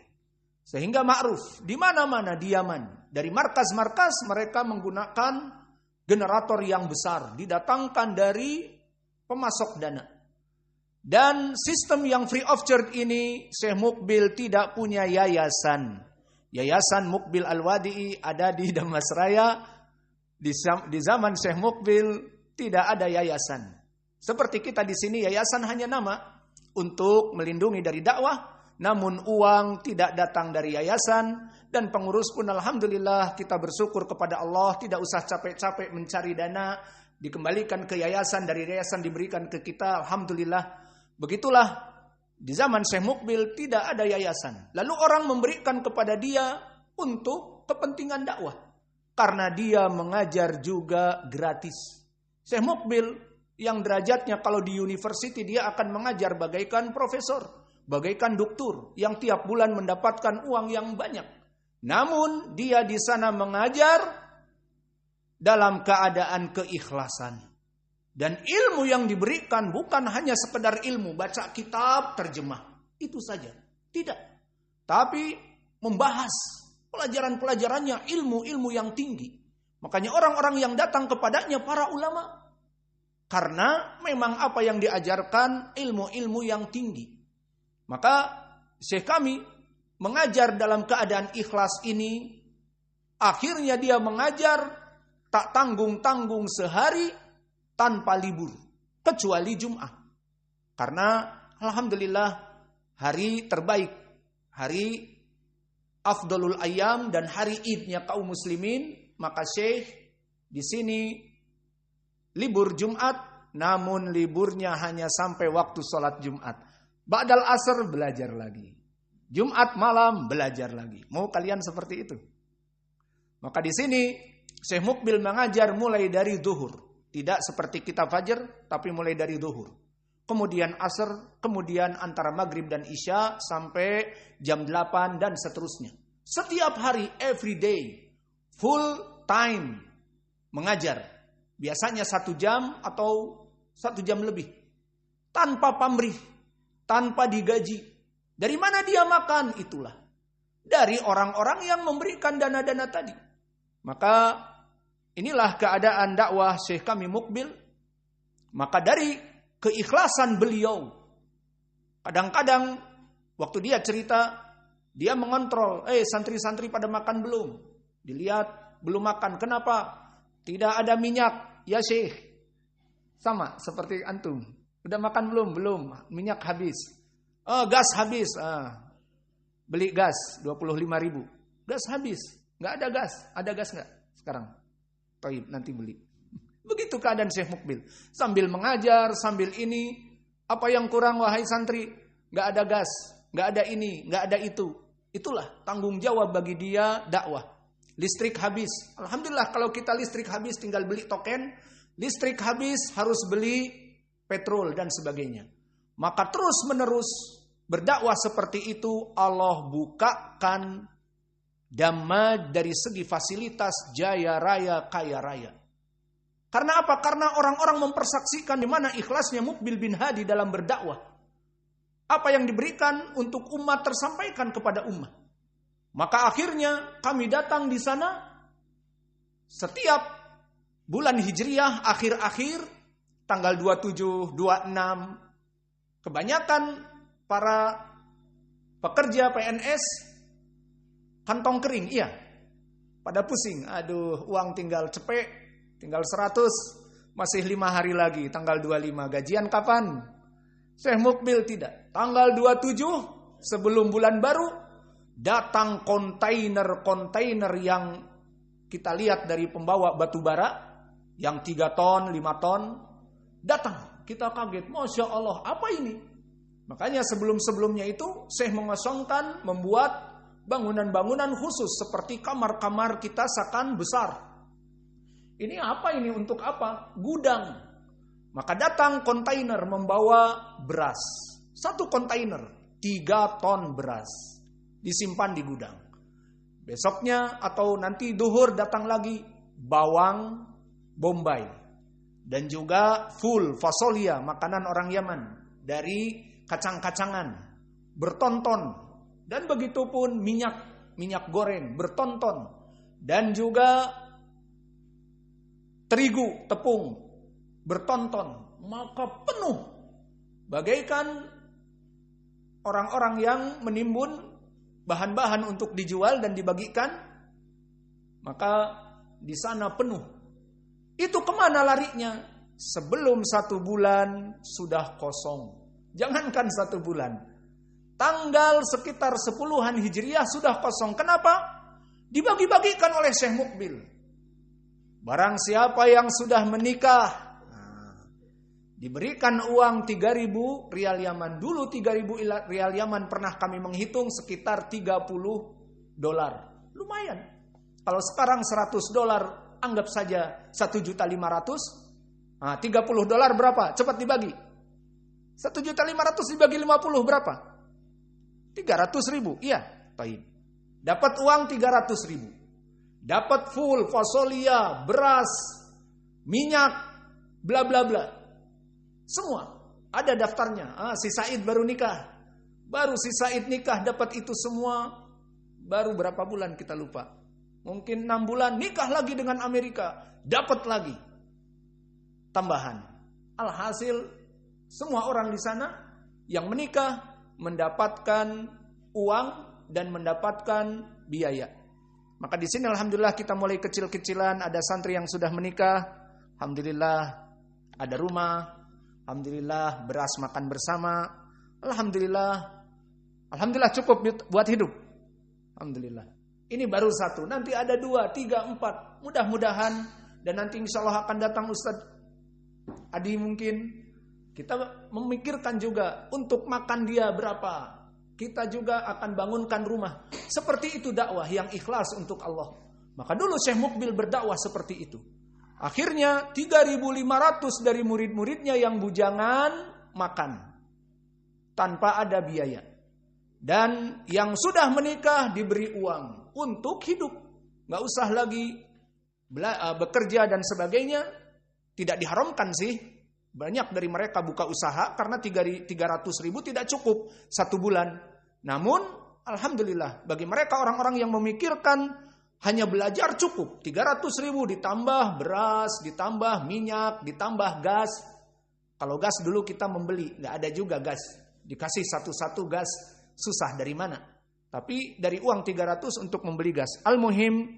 Sehingga ma'ruf di mana-mana di Yaman. Dari markas-markas mereka menggunakan generator yang besar. Didatangkan dari pemasok dana. Dan sistem yang free of charge ini, Syekh Mukbil tidak punya yayasan. Yayasan Mukbil Al-Wadi'i ada di Damasraya. Di zaman Syekh Mukbil tidak ada yayasan. Seperti kita di sini, yayasan hanya nama untuk melindungi dari dakwah. Namun uang tidak datang dari yayasan. Dan pengurus pun alhamdulillah kita bersyukur kepada Allah. Tidak usah capek-capek mencari dana. Dikembalikan ke yayasan, dari yayasan diberikan ke kita. Alhamdulillah. Begitulah di zaman Syekh Mukbil tidak ada yayasan. Lalu orang memberikan kepada dia untuk kepentingan dakwah. Karena dia mengajar juga gratis. Syekh Mukbil yang derajatnya kalau di university dia akan mengajar bagaikan profesor. Bagaikan doktor yang tiap bulan mendapatkan uang yang banyak. Namun dia di sana mengajar dalam keadaan keikhlasan. Dan ilmu yang diberikan bukan hanya sekedar ilmu, baca kitab, terjemah. Itu saja. Tidak. Tapi membahas pelajaran-pelajarannya, ilmu-ilmu yang tinggi. Makanya orang-orang yang datang kepadanya para ulama. Karena memang apa yang diajarkan ilmu-ilmu yang tinggi. Maka Syekh kami mengajar dalam keadaan ikhlas ini. Akhirnya dia mengajar tak tanggung-tanggung sehari tanpa libur, kecuali Jumat. Karena alhamdulillah hari terbaik, hari afdalul ayyam dan hari idnya kaum muslimin, maka Syekh di sini libur Jumat, namun liburnya hanya sampai waktu sholat Jumat. Ba'dal asar belajar lagi. Jumat malam belajar lagi. Mau kalian seperti itu? Maka di sini Syekh Mukbil mengajar mulai dari zuhur. Tidak seperti kita fajar, tapi mulai dari zuhur. Kemudian asar, kemudian antara maghrib dan isya sampai jam 8 dan seterusnya. Setiap hari, every day, full time mengajar. Biasanya 1 jam atau 1 jam lebih. Tanpa pamrih, tanpa digaji. Dari mana dia makan? Itulah. Dari orang-orang yang memberikan dana-dana tadi. Maka inilah keadaan dakwah Syekh kami Mukbil. Maka dari keikhlasan beliau, kadang-kadang waktu dia cerita, dia mengontrol, santri-santri pada makan belum? Dilihat, belum makan. Kenapa? Tidak ada minyak. Ya Syekh, sama seperti antum. Udah makan belum? Belum. Minyak habis. Gas habis. Beli gas 25.000. Gas habis. Nggak ada gas. Ada gas nggak sekarang? Taib, nanti beli. Begitu keadaan Syekh Mukbil. Sambil mengajar, sambil ini. Apa yang kurang wahai santri? Nggak ada gas, nggak ada ini, nggak ada itu. Itulah tanggung jawab bagi dia dakwah. Listrik habis. Alhamdulillah kalau kita listrik habis tinggal beli token. Listrik habis harus beli petrol dan sebagainya. Maka terus menerus berdakwah seperti itu Allah bukakan damai dari segi fasilitas jaya raya, kaya raya. Karena apa? Karena orang-orang mempersaksikan di mana ikhlasnya Muqbil bin Hadi dalam berdakwah. Apa yang diberikan untuk umat tersampaikan kepada umat. Maka akhirnya kami datang di sana setiap bulan Hijriah akhir-akhir tanggal 27, 26. Kebanyakan para pekerja PNS kantong kering, iya. Pada pusing, aduh uang tinggal cepek, tinggal 100, masih 5 hari lagi, tanggal 25, gajian kapan? Syekh Muqbil tidak, tanggal 27 sebelum bulan baru, datang kontainer-kontainer yang kita lihat dari pembawa batu bara, yang 3 ton, 5 ton, datang, kita kaget, Masya Allah, apa ini? Makanya sebelum-sebelumnya itu, Syekh mengosongkan, membuat bangunan-bangunan khusus seperti kamar-kamar kita sakan besar. Ini apa ini? Untuk apa? Gudang. Maka datang kontainer membawa beras. 1 kontainer, 3 ton beras. Disimpan di gudang. Besoknya atau nanti duhur datang lagi bawang bombay. Dan juga full fasolia, makanan orang Yaman. Dari kacang-kacangan bertonton, dan begitu pun minyak goreng bertonton, dan juga terigu, tepung bertonton, maka penuh bagaikan orang-orang yang menimbun bahan-bahan untuk dijual dan dibagikan. Maka di sana penuh. Itu kemana larinya? Sebelum 1 bulan sudah kosong. Jangankan 1 bulan. Tanggal sekitar 10-an Hijriah sudah kosong. Kenapa? Dibagi-bagikan oleh Syekh Muqbil. Barang siapa yang sudah menikah, diberikan uang 3.000 rial Yaman. Dulu 3.000 rial Yaman pernah kami menghitung sekitar $30. Lumayan. Kalau sekarang $100, anggap saja 1.500.000. Nah, $30 berapa? Cepat dibagi. 1.500.000 dibagi 50 berapa? 300.000. Iya, baik. Dapat uang 300.000. Dapat full fasolia, beras, minyak, bla bla bla. Semua ada daftarnya. Si Said baru nikah. Baru si Said nikah dapat itu semua. Baru berapa bulan kita lupa. Mungkin 6 bulan nikah lagi dengan Amerika. Dapat lagi tambahan. Alhasil semua orang di sana yang menikah mendapatkan uang dan mendapatkan biaya. Maka di sini alhamdulillah kita mulai kecil-kecilan, ada santri yang sudah menikah, alhamdulillah ada rumah, alhamdulillah beras makan bersama, alhamdulillah cukup buat hidup. Alhamdulillah. Ini baru 1, nanti ada 2, 3, 4. Mudah-mudahan dan nanti insya Allah akan datang Ustadz Adi mungkin. Kita memikirkan juga untuk makan dia berapa. Kita juga akan bangunkan rumah. Seperti itu dakwah yang ikhlas untuk Allah. Maka dulu Syekh Muqbil berdakwah seperti itu. Akhirnya 3.500 dari murid-muridnya yang bujangan makan. Tanpa ada biaya. Dan yang sudah menikah diberi uang untuk hidup. Gak usah lagi bekerja dan sebagainya. Tidak diharamkan sih. Banyak dari mereka buka usaha karena 300.000 tidak cukup 1 bulan. Namun alhamdulillah bagi mereka orang-orang yang memikirkan hanya belajar cukup 300.000 ditambah beras, ditambah minyak, ditambah gas. Kalau gas dulu kita membeli, nggak ada juga gas. Dikasih satu-satu gas, susah dari mana. Tapi dari uang 300 untuk membeli gas. Al-muhim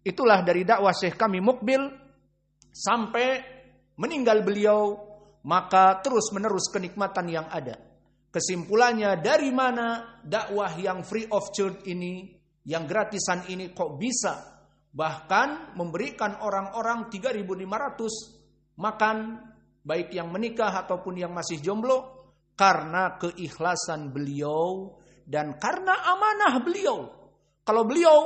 itulah dari dakwah Syekh kami Muqbil sampai meninggal beliau. Maka terus menerus kenikmatan yang ada. Kesimpulannya dari mana dakwah yang free of charge ini, yang gratisan ini kok bisa bahkan memberikan orang-orang 3.500 makan, baik yang menikah ataupun yang masih jomblo, karena keikhlasan beliau dan karena amanah beliau. Kalau beliau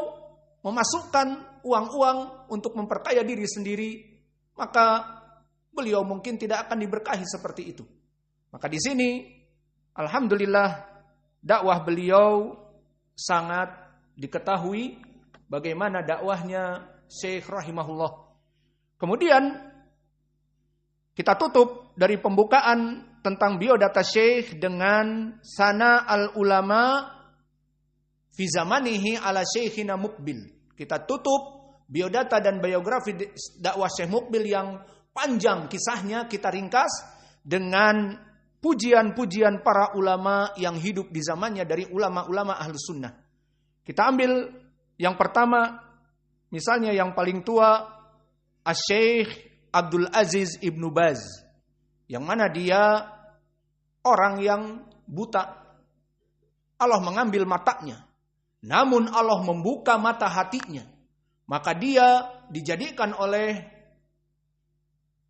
memasukkan uang-uang untuk memperkaya diri sendiri, maka beliau mungkin tidak akan diberkahi seperti itu. Maka di sini, alhamdulillah, dakwah beliau sangat diketahui bagaimana dakwahnya Syekh rahimahullah. Kemudian Kita tutup dari pembukaan tentang biodata Syekh dengan sana al-ulama fi zamanihi ala Syekhina Muqbil. Kita tutup biodata dan biografi dakwah Syekh Muqbil yang panjang kisahnya, kita ringkas dengan pujian-pujian para ulama yang hidup di zamannya dari ulama-ulama Ahlus Sunnah. Kita ambil yang pertama, misalnya yang paling tua, Asy-Syaikh Abdul Aziz Ibnu Baz, yang mana dia orang yang buta. Allah mengambil matanya, namun Allah membuka mata hatinya. Maka dia dijadikan oleh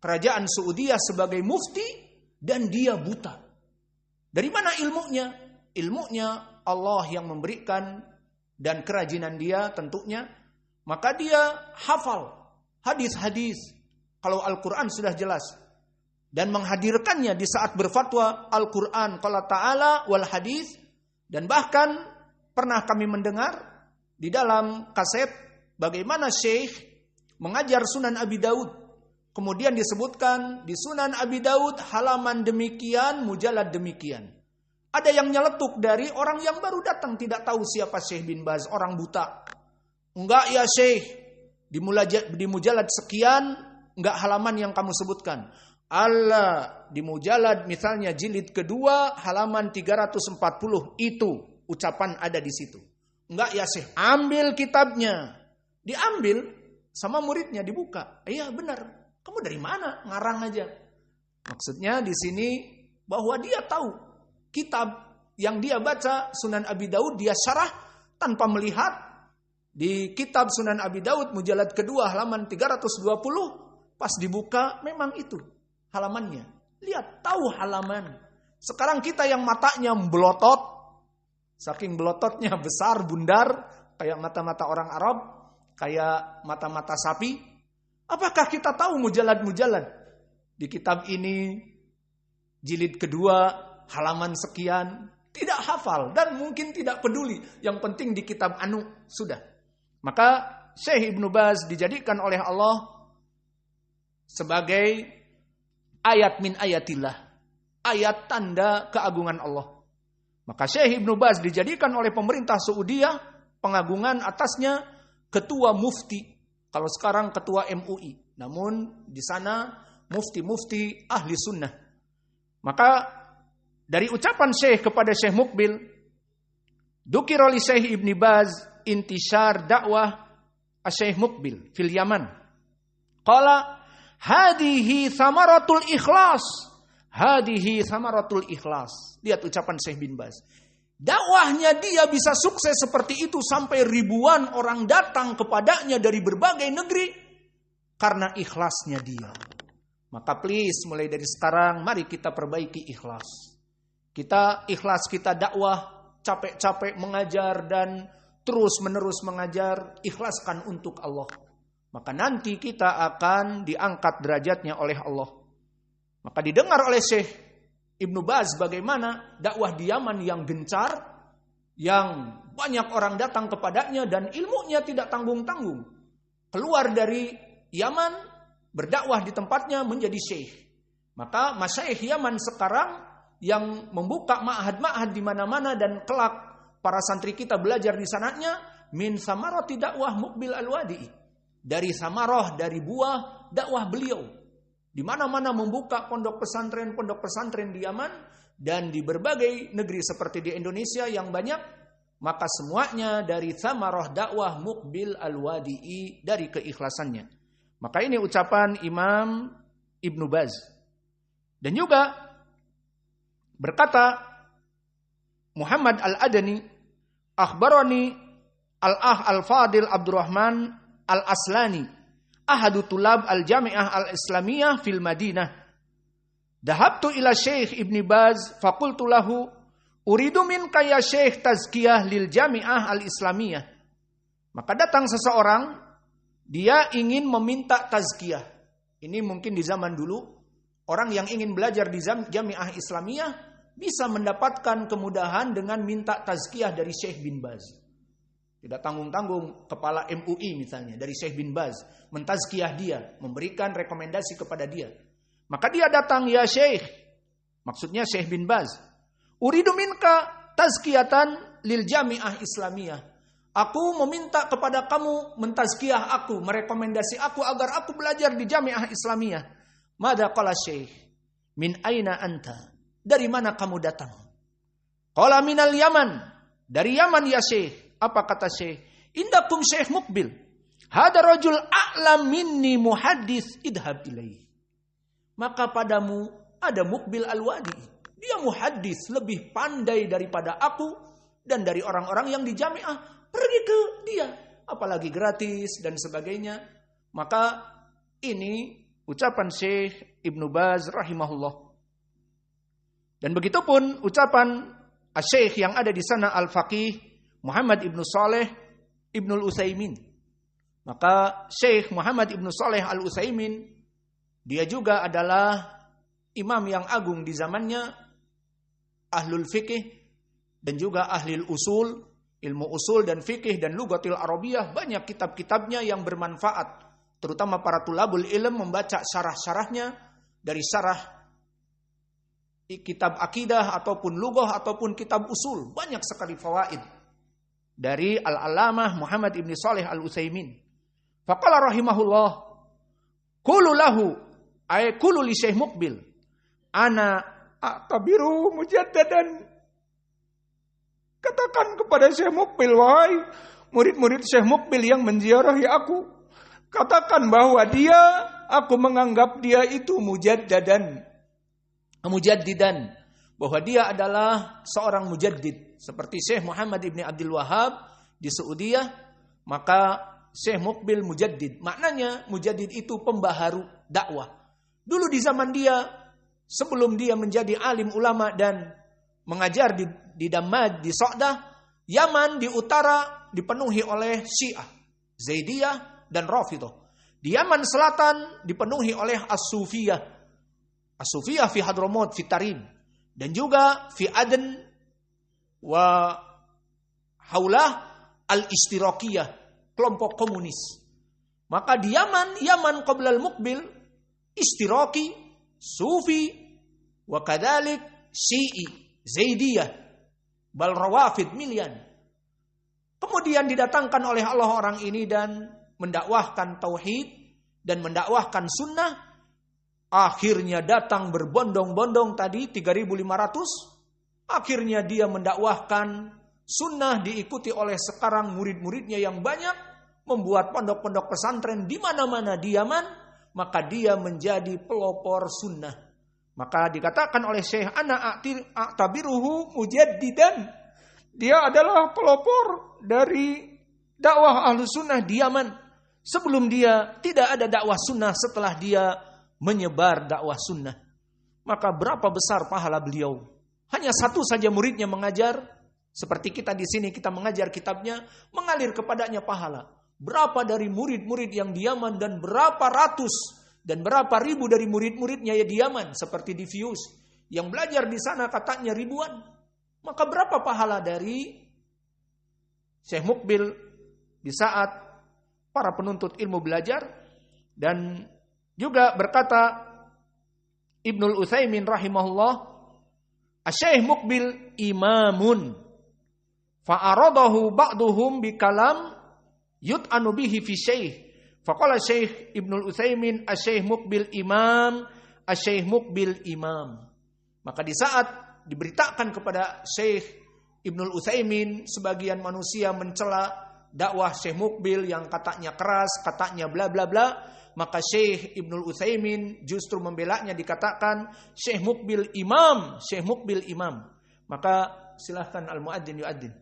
kerajaan Saudi sebagai mufti dan dia buta. Dari mana ilmunya? Ilmunya Allah yang memberikan dan kerajinan dia tentunya. Maka dia hafal hadis-hadis. Kalau Al-Quran sudah jelas. Dan menghadirkannya di saat berfatwa Al-Quran qala ta'ala wal hadis. Dan bahkan pernah kami mendengar di dalam kaset bagaimana Syekh mengajar Sunan Abi Daud. Kemudian disebutkan di Sunan Abi Daud halaman demikian, mujalad demikian. Ada yang nyeletuk dari orang yang baru datang, tidak tahu siapa Syekh bin Baz, orang buta. Enggak ya Syekh, di mujalad sekian, enggak halaman yang kamu sebutkan. Allah di mujalad misalnya jilid kedua halaman 340 itu ucapan ada di situ. Enggak ya Syekh, ambil kitabnya. Diambil sama muridnya, dibuka. Iya benar. Kamu dari mana? Ngarang aja. Maksudnya di sini bahwa dia tahu kitab yang dia baca Sunan Abi Daud dia syarah tanpa melihat di kitab Sunan Abi Daud mujalad kedua halaman 320 pas dibuka memang itu halamannya. Lihat, tahu halaman. Sekarang kita yang matanya belotot, saking belototnya besar, bundar, kayak mata-mata orang Arab, kayak mata-mata sapi. Apakah kita tahu mujalad-mujalad? Di kitab ini, jilid kedua, halaman sekian. Tidak hafal dan mungkin tidak peduli. Yang penting di kitab anu, sudah. Maka Syekh Ibnu Baz dijadikan oleh Allah sebagai ayat min ayatillah. Ayat tanda keagungan Allah. Maka Syekh Ibnu Baz dijadikan oleh pemerintah Saudiyah, pengagungan atasnya ketua mufti. Kalau sekarang ketua MUI. Namun di sana mufti-mufti ahli sunnah. Maka dari ucapan Syekh kepada Syekh Muqbil, Dukir oleh Syekh Ibnu Baz intishar dakwah Syekh Muqbil fil Yaman. Qala hadihi samaratul ikhlas. Hadihi samaratul ikhlas. Lihat ucapan Syekh bin Baz. Dakwahnya dia bisa sukses seperti itu sampai ribuan orang datang kepadanya dari berbagai negeri karena ikhlasnya dia. Maka please mulai dari sekarang mari kita perbaiki ikhlas. Kita ikhlas, kita dakwah, capek-capek mengajar dan terus-menerus mengajar, ikhlaskan untuk Allah. Maka nanti kita akan diangkat derajatnya oleh Allah. Maka didengar oleh Syekh Ibnu Baz bagaimana dakwah di Yaman yang gencar, yang banyak orang datang kepadanya dan ilmunya tidak tanggung-tanggung. Keluar dari Yaman, berdakwah di tempatnya menjadi syekh. Maka masyayikh Yaman sekarang yang membuka ma'had-ma'had di mana-mana dan kelak para santri kita belajar di sananya min samarati dakwah Muqbil Al-Wadi'i. Dari samarah, dari buah dakwah beliau. Di mana-mana membuka pondok pesantren di Yaman dan di berbagai negeri seperti di Indonesia yang banyak, maka semuanya dari samarah dakwah Muqbil Al-Wadi'i, dari keikhlasannya. Maka ini ucapan Imam Ibnu Baz. Dan juga berkata Muhammad Al-Adani, akhbarani Al-Akh Al-Fadil Abdurrahman Al-Aslani, ahadu tulab al-jami'ah al-islamiyah fil Madinah. Dahabtu ila Syekh Ibn Baz faqultu lahu uridu minka ya Syekh tazkiyah lil jami'ah al-islamiyah. Maka datang seseorang, dia ingin meminta tazkiyah. Ini mungkin di zaman dulu orang yang ingin belajar di jami'ah islamiyah bisa mendapatkan kemudahan dengan minta tazkiyah dari Syekh bin Baz. Tidak tanggung-tanggung kepala MUI misalnya dari Syekh bin Baz mentazkiyah dia, memberikan rekomendasi kepada dia. Maka dia datang, ya Syekh, maksudnya Syekh bin Baz, uridu minka tazkiyatan lil jami'ah islamiyah. Aku meminta kepada kamu mentazkiyah aku, merekomendasi aku agar aku belajar di jami'ah islamiyah. Mada qala Syekh, min aina anta? Dari mana kamu datang? Qala minal Yaman. Dari Yaman ya Syekh. Apa kata Syekh? Indakum Syekh Muqbil. Hada rajul a'lam minni muhaddis idhab ilaih. Maka padamu ada Muqbil Al-Wadi. Dia muhaddis, lebih pandai daripada aku dan dari orang-orang yang di jamiah. Pergi ke dia. Apalagi gratis dan sebagainya. Maka ini ucapan Syekh Ibnu Baz rahimahullah. Dan begitupun ucapan Syekh yang ada di sana Al-Faqih Muhammad Ibnu Saleh Ibnul Utsaimin. Maka Syekh Muhammad Ibnu Saleh Al-Utsaimin, dia juga adalah imam yang agung di zamannya, ahlul fikih dan juga ahlul usul, ilmu usul dan fikih dan lugatil arabiyah. Banyak kitab-kitabnya yang bermanfaat, terutama para tulabul ilm membaca syarah-syarahnya dari syarah kitab akidah ataupun lughah ataupun kitab usul. Banyak sekali fawaid dari Al-Allamah Muhammad Ibn Saleh Al-Utsaimin. Faqala rahimahullah, qulu lahu ay qulu li Syekh Muqbil, ana a'tabiru mujaddadan. Katakan kepada Syekh Muqbil, wahai murid-murid Syekh Muqbil yang menziarahi aku, katakan bahwa aku menganggap dia itu mujaddadan, mujaddidan, bahwa dia adalah seorang mujaddid seperti Syekh Muhammad Ibn Abdul Wahhab di Saudiyah. Maka Syekh Muqbil mujaddid, maknanya mujaddid itu pembaharu dakwah. Dulu di zaman dia, sebelum dia menjadi alim ulama dan mengajar di Dammaj, di Sa'dah, Yaman di utara dipenuhi oleh Syiah, Zaidiyah dan Rafidhah. Di Yaman selatan dipenuhi oleh As-Sufiyah. As-Sufiyah fi Hadramaut fi Tarim, dan juga fi Aden wa haulah al-Ishtirakiyah, kelompok komunis. Maka di Yaman qabla al-Muqbil, Ishtiraki, Sufi, wa kadzalik Syi'i, Zaidiyah, bal Rawafid milian. Kemudian didatangkan oleh Allah orang ini dan mendakwahkan tauhid dan mendakwahkan sunnah. Akhirnya datang berbondong-bondong tadi 3.500. Akhirnya dia mendakwahkan sunnah, diikuti oleh sekarang murid-muridnya yang banyak, membuat pondok-pondok pesantren di mana-mana di Yaman. Maka dia menjadi pelopor sunnah. Maka dikatakan oleh Syekh, ana a'tabiruhu mujaddidan. Dia adalah pelopor dari dakwah ahlu sunnah di Yaman. Sebelum dia tidak ada dakwah sunnah, setelah dia menyebar dakwah sunnah. Maka berapa besar pahala beliau. Hanya satu saja muridnya mengajar. Seperti kita di sini, kita mengajar kitabnya, mengalir kepadanya pahala. Berapa dari murid-murid yang di Yaman dan berapa ratus dan berapa ribu dari murid-muridnya ya di Yaman, seperti di Fius, yang belajar di sana katanya ribuan. Maka berapa pahala dari Syekh Muqbil di saat para penuntut ilmu belajar. Dan juga berkata Ibnul Utsaimin rahimahullah, Syekh Muqbil imamun fa'aradahu ba'duhum bikalam yut'anu bihi fi syekh. Faqala Syekh Ibnul Utsaimin, Syekh Muqbil imam, Syekh Muqbil imam. Maka di saat diberitakan kepada Syekh Ibnul Utsaimin, sebagian manusia mencela dakwah Syekh Muqbil yang katanya keras, katanya bla bla bla, maka Syekh Ibnul Utsaimin justru membelanya, dikatakan Syekh Muqbil imam, Syekh Muqbil imam. Maka silahkan al-muadzin yuadzin.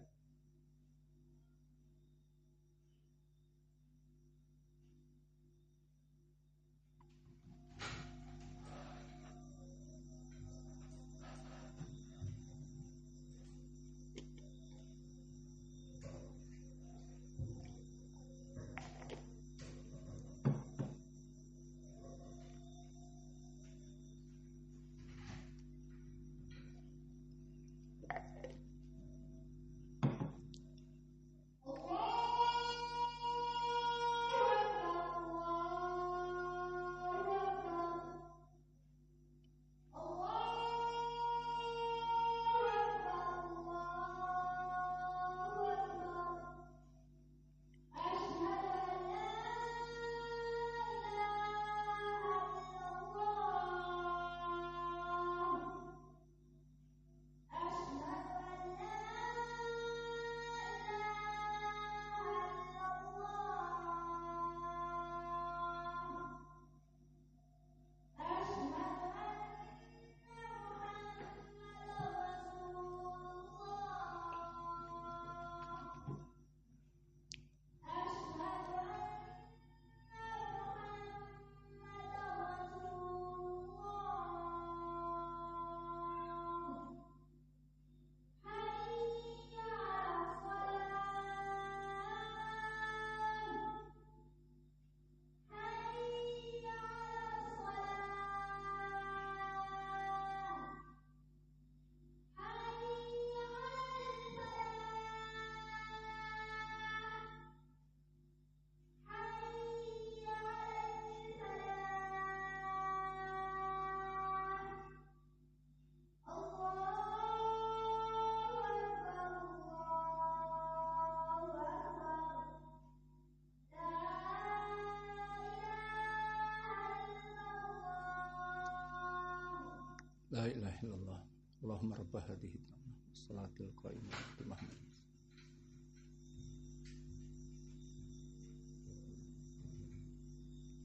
La ilaha illallah. Allahumma rabb hadhihi salatil qaimah Muhammad.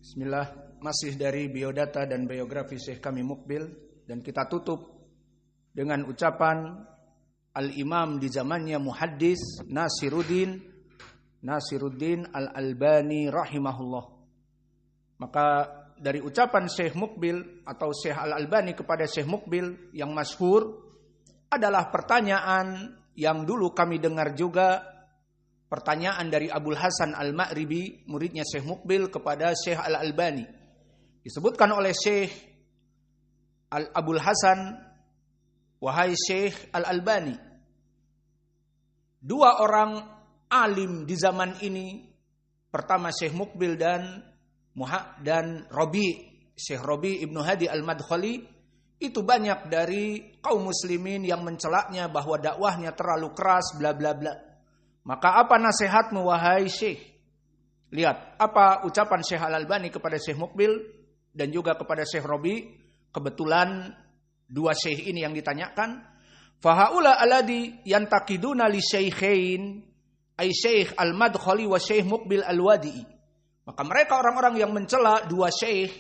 Bismillah, masih dari biodata dan biografi Syekh kami Mukbil, dan kita tutup dengan ucapan Al-Imam di zamannya Muhaddis Nasiruddin Al-Albani rahimahullah. Maka dari ucapan Syekh Mukbil atau Syekh Al-Albani kepada Syekh Mukbil yang masyhur adalah pertanyaan yang dulu kami dengar juga, pertanyaan dari Abul Hasan Al-Ma'ribi, muridnya Syekh Mukbil kepada Syekh Al-Albani. Disebutkan oleh Syekh Abul Hasan, wahai Syekh Al-Albani, dua orang alim di zaman ini, pertama Syekh Mukbil dan Syekh Rabi Ibnu Hadi Al-Madkhali, itu banyak dari kaum muslimin yang mencelaknya bahwa dakwahnya terlalu keras, bla bla bla. Maka apa nasihatmu wahai Syekh? Lihat apa ucapan Syekh Al-Albani kepada Syekh Mukbil dan juga kepada Syekh Rabi. Kebetulan dua syekh ini yang ditanyakan. Fahaula alladhi yantakiduna li syaikhain, ay Syekh Al-Madkhali wa Syekh Mukbil Al-Wadi'i. Maka mereka orang-orang yang mencela dua syekh,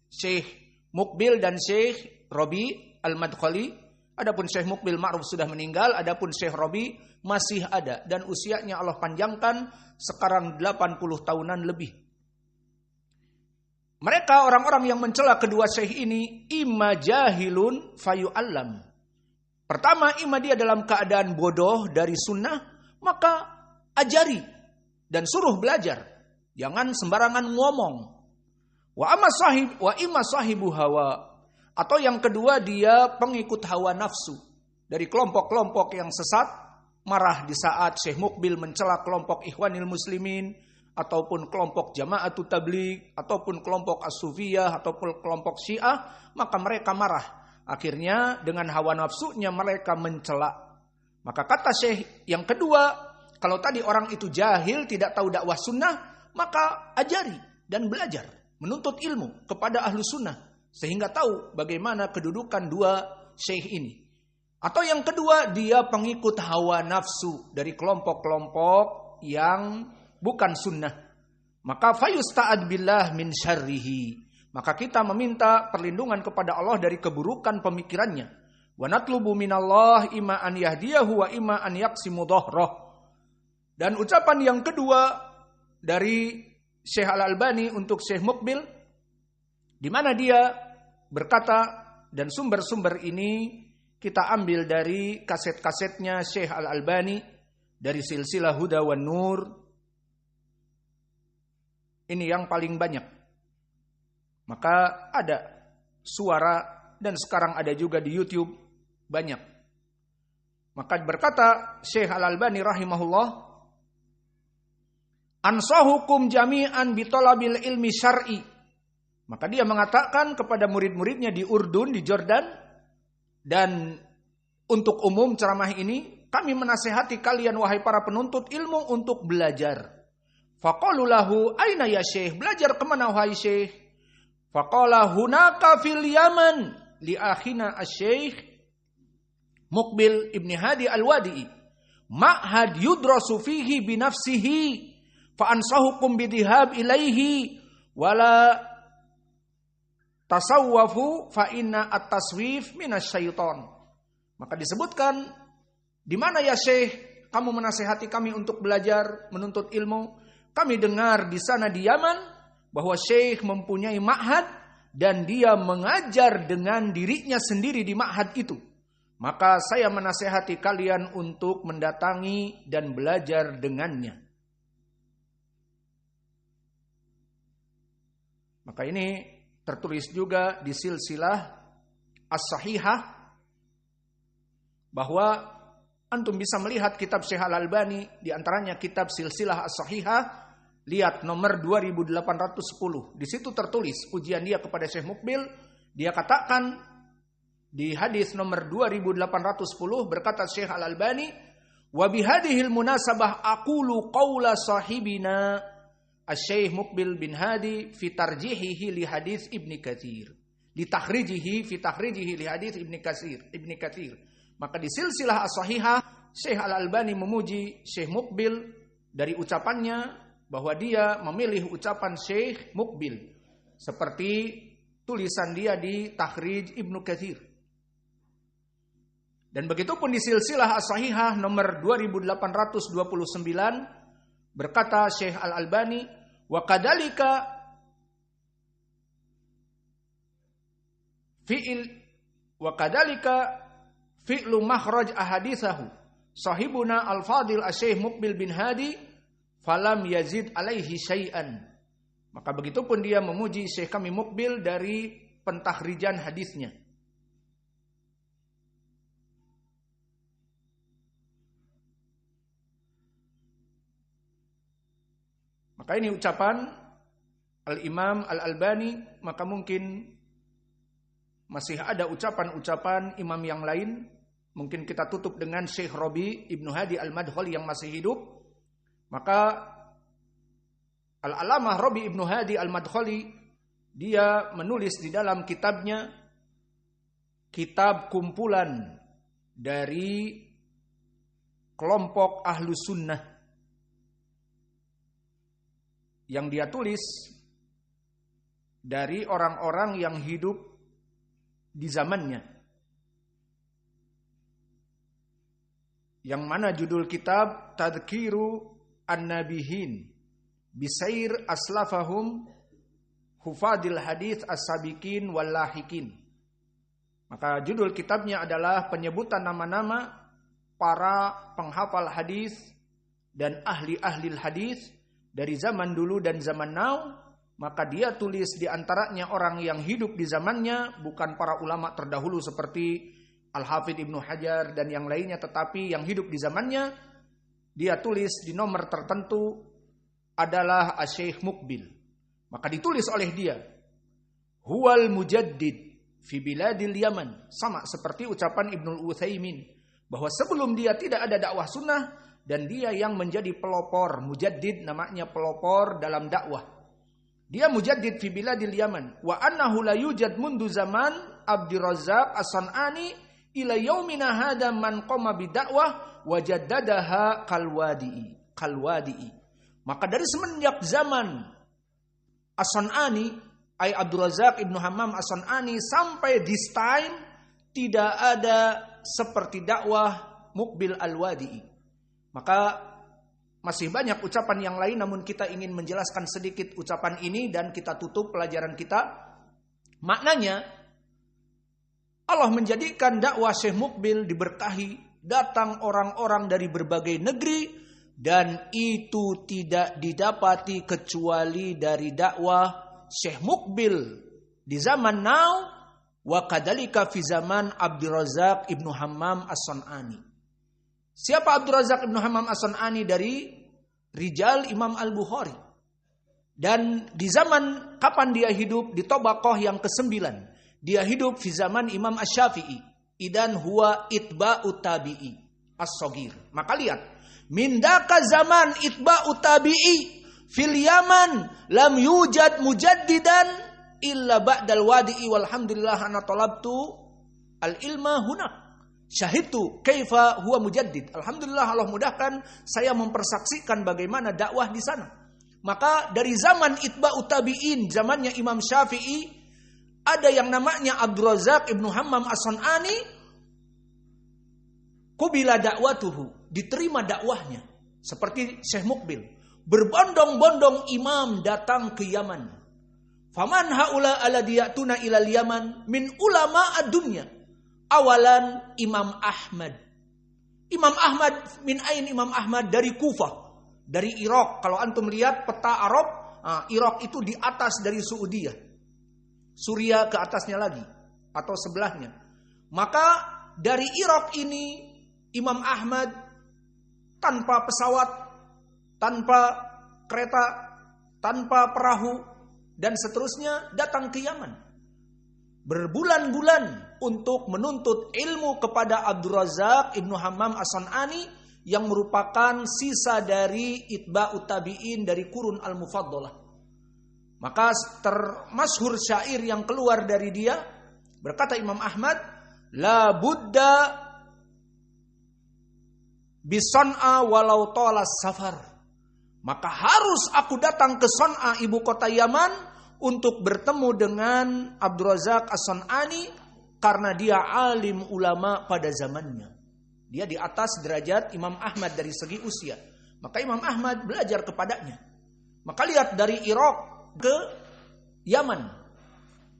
Syekh Mukbil dan Syekh Rabi Al-Madkhali. Adapun Syekh Mukbil ma'ruf sudah meninggal, adapun Syekh Rabi masih ada dan usianya Allah panjangkan, sekarang 80 tahunan lebih. Mereka orang-orang yang mencela kedua syekh ini, imma jahilun fayu'allam. Pertama, imma dia dalam keadaan bodoh dari sunnah, maka ajari dan suruh belajar. Jangan sembarangan ngomong. Wa imma sahibu hawa. Atau yang kedua, dia pengikut hawa nafsu. Dari kelompok-kelompok yang sesat, marah di saat Syekh Mukbil mencela kelompok Ikhwanil Muslimin, ataupun kelompok Jama'atut Tabligh, ataupun kelompok As-Sufiyah, ataupun kelompok Syiah, maka mereka marah. Akhirnya dengan hawa nafsunya mereka mencela. Maka kata Syekh yang kedua, kalau tadi orang itu jahil, tidak tahu dakwah sunnah, maka ajari dan belajar, menuntut ilmu kepada ahlu sunnah, sehingga tahu bagaimana kedudukan dua syekh ini. Atau yang kedua, dia pengikut hawa nafsu dari kelompok-kelompok yang bukan sunnah. Maka fayusta'ad billah min syarrihi. Maka kita meminta perlindungan kepada Allah dari keburukan pemikirannya. Wa natlubu minallah imma an yahdiyahu wa imma an yaqsimu dhahrah. Dan ucapan yang kedua dari Syekh Al-Albani untuk Syekh Mukbil, di mana dia berkata, dan sumber-sumber ini kita ambil dari kaset-kasetnya Syekh Al-Albani dari Silsilah Huda wan Nur. Ini yang paling banyak. Maka ada suara dan sekarang ada juga di YouTube banyak. Maka berkata Syekh Al-Albani rahimahullah, ansahukum jami'an bitolabil ilmi syar'i. Maka dia mengatakan kepada murid-muridnya di Urdun, di Jordan, dan untuk umum ceramah ini, kami menasihati kalian wahai para penuntut ilmu untuk belajar. Faqalu lahu aina ya Syekh, belajar kemana wahai Syekh? Faqala hunaka fil Yaman li akhina asy-Syekh Mukbil Ibn Hadi Al-Wadi'i ma'had yudrasu fihi binafsihi fa'ansahukum bidhihab ilaihi wala tasawwafu fa inna at-taswif minasyaiton. Maka disebutkan, di mana ya Syekh kamu menasihati kami untuk belajar menuntut ilmu? Kami dengar di sana di Yaman bahwa Syekh mempunyai ma'had dan dia mengajar dengan dirinya sendiri di ma'had itu. Maka saya menasihati kalian untuk mendatangi dan belajar dengannya. Maka ini tertulis juga di silsilah As-Sahihah, bahwa antum bisa melihat kitab Syekh Al-Albani, di antaranya kitab silsilah As-Sahihah, lihat nomor 2810. Di situ tertulis ujian dia kepada Syekh Mukbil. Dia katakan di hadis nomor 2810, berkata Syekh Al-Albani, wa bihadihil munasabah aqulu qawla sahibina Asy-Syaikh Mukbil bin Hadi fi tarjihihi li hadis Ibnu Katsir. takhrijihi fi takhrijihi li hadits Ibnu Katsir. Maka di silsilah as-sahihah Syekh Al-Albani memuji Syekh Muqbil dari ucapannya bahwa dia memilih ucapan Syekh Muqbil seperti tulisan dia di Takhrij Ibnu Katsir. Dan begitu pun di silsilah as-sahihah nomor 2829 berkata Syekh Al-Albani, wa kadzalika fi'lu makhraj ahaditsahu sahibuna al-fadil asy-syekh Muqbil bin Hadi falam yazid alaihi syai'an. Maka begitu pun dia memuji Syekh kami Muqbil dari pentakhrijan hadisnya. Maka ini ucapan Al-Imam Al-Albani, maka mungkin masih ada ucapan-ucapan imam yang lain. Mungkin kita tutup dengan Syekh Rabi Ibnu Hadi Al-Madkhali yang masih hidup. Maka Al-Alamah Rabi Ibnu Hadi Al-Madkhali dia menulis di dalam kitabnya, kitab kumpulan dari kelompok Ahlus Sunnah, yang dia tulis dari orang-orang yang hidup di zamannya, yang mana judul kitab Tadhkiru An-Nabihin Bisair Aslafahum Hufadil Hadits As-Sabiqin Wallahikin. Maka judul kitabnya adalah penyebutan nama-nama para penghafal hadis dan ahli-ahli hadis dari zaman dulu dan zaman now. Maka dia tulis di antaranya orang yang hidup di zamannya, bukan para ulama terdahulu seperti Al-Hafidh Ibnu Hajar dan yang lainnya, tetapi yang hidup di zamannya. Dia tulis di nomor tertentu adalah Asy-Syaikh Muqbil. Maka ditulis oleh dia, huwal mujaddid fi biladil Yaman, sama seperti ucapan Ibnul Utsaimin bahwa sebelum dia tidak ada dakwah sunnah, dan dia yang menjadi pelopor. Mujaddid namanya pelopor dalam dakwah. Dia mujaddid fi biladil Yaman. Wa annahu la yujad mundu zaman Abdurrazzaq As-San'ani ila yaumina hadha man qama bidakwah wa jaddadaha kalwadi'i. Maka dari semenjak zaman As-San'ani, ay Abdurrazzaq Ibnu Hammam As-San'ani, sampai this time tidak ada seperti dakwah Muqbil Al-Wadi'i. Maka masih banyak ucapan yang lain, namun kita ingin menjelaskan sedikit ucapan ini dan kita tutup pelajaran kita. Maknanya, Allah menjadikan dakwah Syekh Muqbil diberkahi, datang orang-orang dari berbagai negeri, dan itu tidak didapati kecuali dari dakwah Syekh Muqbil di zaman now, wa kadzalika fi zaman Abdurrazzaq Ibnu Hammam As-San'ani. Siapa Abdurrazzaq Ibnu Hammam As-San'ani? Dari rijal Imam Al-Bukhari. Dan di zaman kapan dia hidup? Di Tabaqah yang ke-9. Dia hidup di zaman Imam Asy-Syafi'i. Idan huwa itba'ut tabi'i as-saghir. Maka lihat, mindaka zaman itba'ut tabi'i fil Yaman lam yujad mujaddidan illa ba'dal wadi'i walhamdulillah ana talabtu al-ilma hunak. Syahidtu kaifa huwa mujaddid. Alhamdulillah, Allah mudahkan saya mempersaksikan bagaimana dakwah di sana. Maka dari zaman itba'ut tabi'in, zamannya Imam Syafi'i, ada yang namanya Abdurrazzaq Ibnu Hammam As-San'ani, qubila da'watuhu, diterima dakwahnya. Seperti Syekh Muqbil, berbondong-bondong imam datang ke Yaman. Faman haula aladiyatuna ilal Yaman min ulama ad-dunya. Awalan Imam Ahmad. Imam Ahmad min ain Imam Ahmad? Dari Kufah, dari Irak. Kalau antum lihat peta Arab, Irak itu di atas dari Saudiyah. Suriah ke atasnya lagi atau sebelahnya. Maka dari Irak ini Imam Ahmad tanpa pesawat, tanpa kereta, tanpa perahu dan seterusnya datang ke Yaman. Berbulan-bulan untuk menuntut ilmu kepada Abdurrazzaq Ibnu Hammam As-San'ani yang merupakan sisa dari itba'ut tabi'in dari kurun al-mufaddalah. Maka termasyhur syair yang keluar dari dia, berkata Imam Ahmad, la budda bisan'a walau tolas safar. Maka harus aku datang ke Son'a, ibu kota Yaman, untuk bertemu dengan Abdurrazzaq As-San'ani, karena dia alim ulama pada zamannya. Dia di atas derajat Imam Ahmad dari segi usia. Maka Imam Ahmad belajar kepadanya. Maka lihat dari Irak ke Yaman.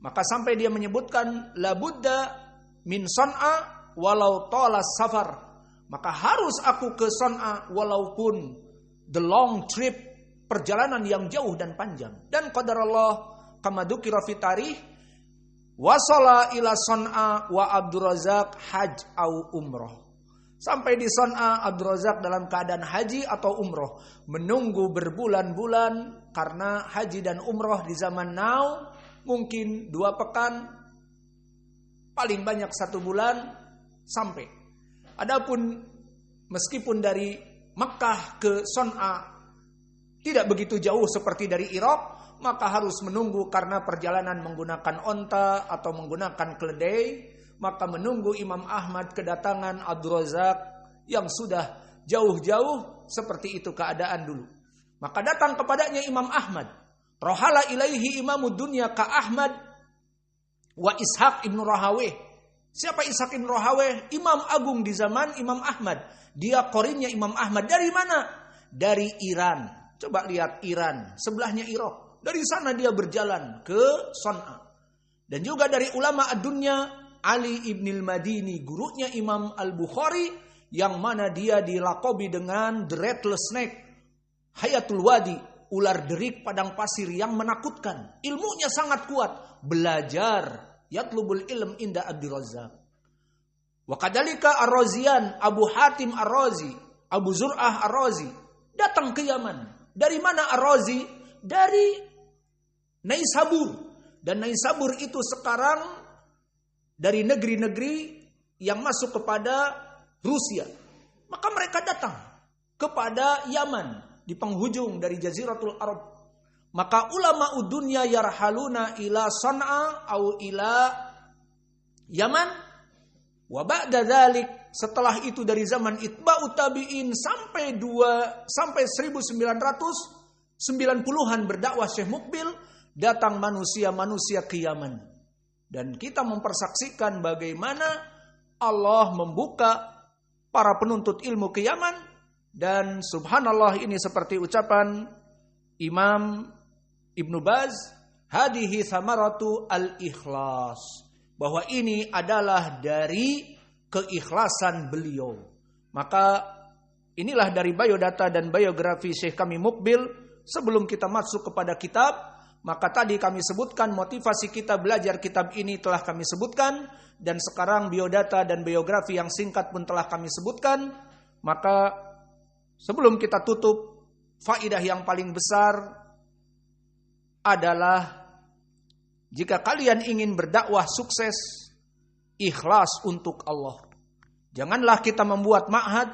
Maka sampai dia menyebutkan la budda min Son'a walau tolas safar. Maka harus aku ke Son'a walaupun the long trip, perjalanan yang jauh dan panjang. Dan qadarallah kama dzukira fi tarikh wasala ila Son'a wa Abdurrazzaq haj au umrah. Sampai di Son'a, Abdurrazzaq dalam keadaan haji atau umroh. Menunggu berbulan-bulan, karena haji dan umroh di zaman now mungkin 2 pekan, paling banyak 1 bulan sampai. Adapun meskipun dari Makkah ke Son'a tidak begitu jauh seperti dari Irak, maka harus menunggu karena perjalanan menggunakan onta atau menggunakan keledai. Maka menunggu Imam Ahmad kedatangan Abdurrazzaq yang sudah jauh-jauh, seperti itu keadaan dulu. Maka datang kepadanya Imam Ahmad. Rohala ilaihi imamud dunya ka Ahmad wa Ishaq ibn Rahaweh. Siapa Ishaq ibn Rahaweh? Imam agung di zaman Imam Ahmad. Dia korinnya Imam Ahmad. Dari mana? Dari Iran. Coba lihat Iran, sebelahnya Irak. Dari sana dia berjalan ke Son'a. Dan juga dari ulama ad-dunya, Ali ibn al-Madini, gurunya Imam al-Bukhari, yang mana dia dilakobi dengan the Rattlesnake Snake, Hayatul Wadi, ular derik padang pasir yang menakutkan. Ilmunya sangat kuat. Belajar, yatlubul ilm inda Abdurrazzaq. Wa kadalika Ar-Razian, Abu Hatim Ar-Razi, Abu Zur'ah Ar-Razi, datang ke Yaman. Dari mana Ar-Razi? Dari Naisabur. Dan Naisabur itu sekarang dari negeri-negeri yang masuk kepada Rusia. Maka mereka datang kepada Yaman di penghujung dari Jaziratul Arab. Maka ulama dunya yarhaluna ila Son'a au ila Yaman. Wa ba'da dzalik, setelah itu dari zaman itba'ut tabi'in sampai 1990-an berdakwah Syekh Mukbil, datang manusia-manusia ke Yaman. Dan kita mempersaksikan bagaimana Allah membuka para penuntut ilmu ke Yaman. Dan subhanallah, ini seperti ucapan Imam Ibnu Baz, hadihi thamaratu al-ikhlas, bahwa ini adalah dari keikhlasan beliau. Maka inilah dari biodata dan biografi Syekh kami Mukbil. Sebelum kita masuk kepada kitab, maka tadi kami sebutkan motivasi kita belajar kitab ini telah kami sebutkan. Dan sekarang biodata dan biografi yang singkat pun telah kami sebutkan. Maka sebelum kita tutup, faidah yang paling besar adalah jika kalian ingin berdakwah sukses, ikhlas untuk Allah. Janganlah kita membuat ma'had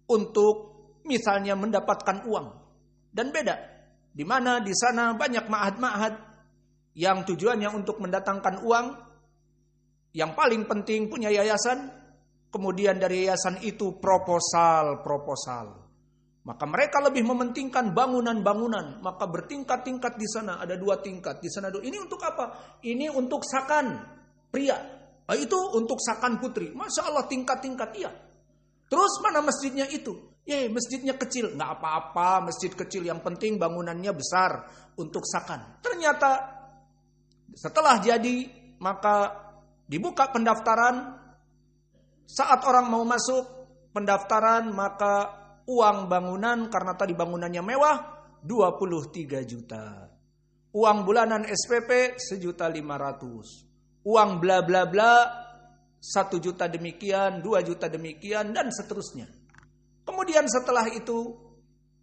untuk misalnya mendapatkan uang. Dan beda, di mana di sana banyak ma'had-ma'had yang tujuannya untuk mendatangkan uang. Yang paling penting punya yayasan, kemudian dari yayasan itu proposal. Maka mereka lebih mementingkan bangunan-bangunan, maka bertingkat-tingkat di sana, ada 2 tingkat, di sana 2. Ini untuk apa? Ini untuk sakan pria, itu untuk sakan putri. Masya Allah, tingkat-tingkat, iya. Terus mana masjidnya itu? Masjidnya kecil, nggak apa-apa, masjid kecil, yang penting bangunannya besar untuk sakan. Ternyata setelah jadi, maka dibuka pendaftaran. Saat orang mau masuk pendaftaran, maka uang bangunan, karena tadi bangunannya mewah, 23 juta. Uang bulanan SPP 1.500.000. Uang bla bla bla 1 juta demikian, 2 juta demikian, dan seterusnya. Kemudian setelah itu,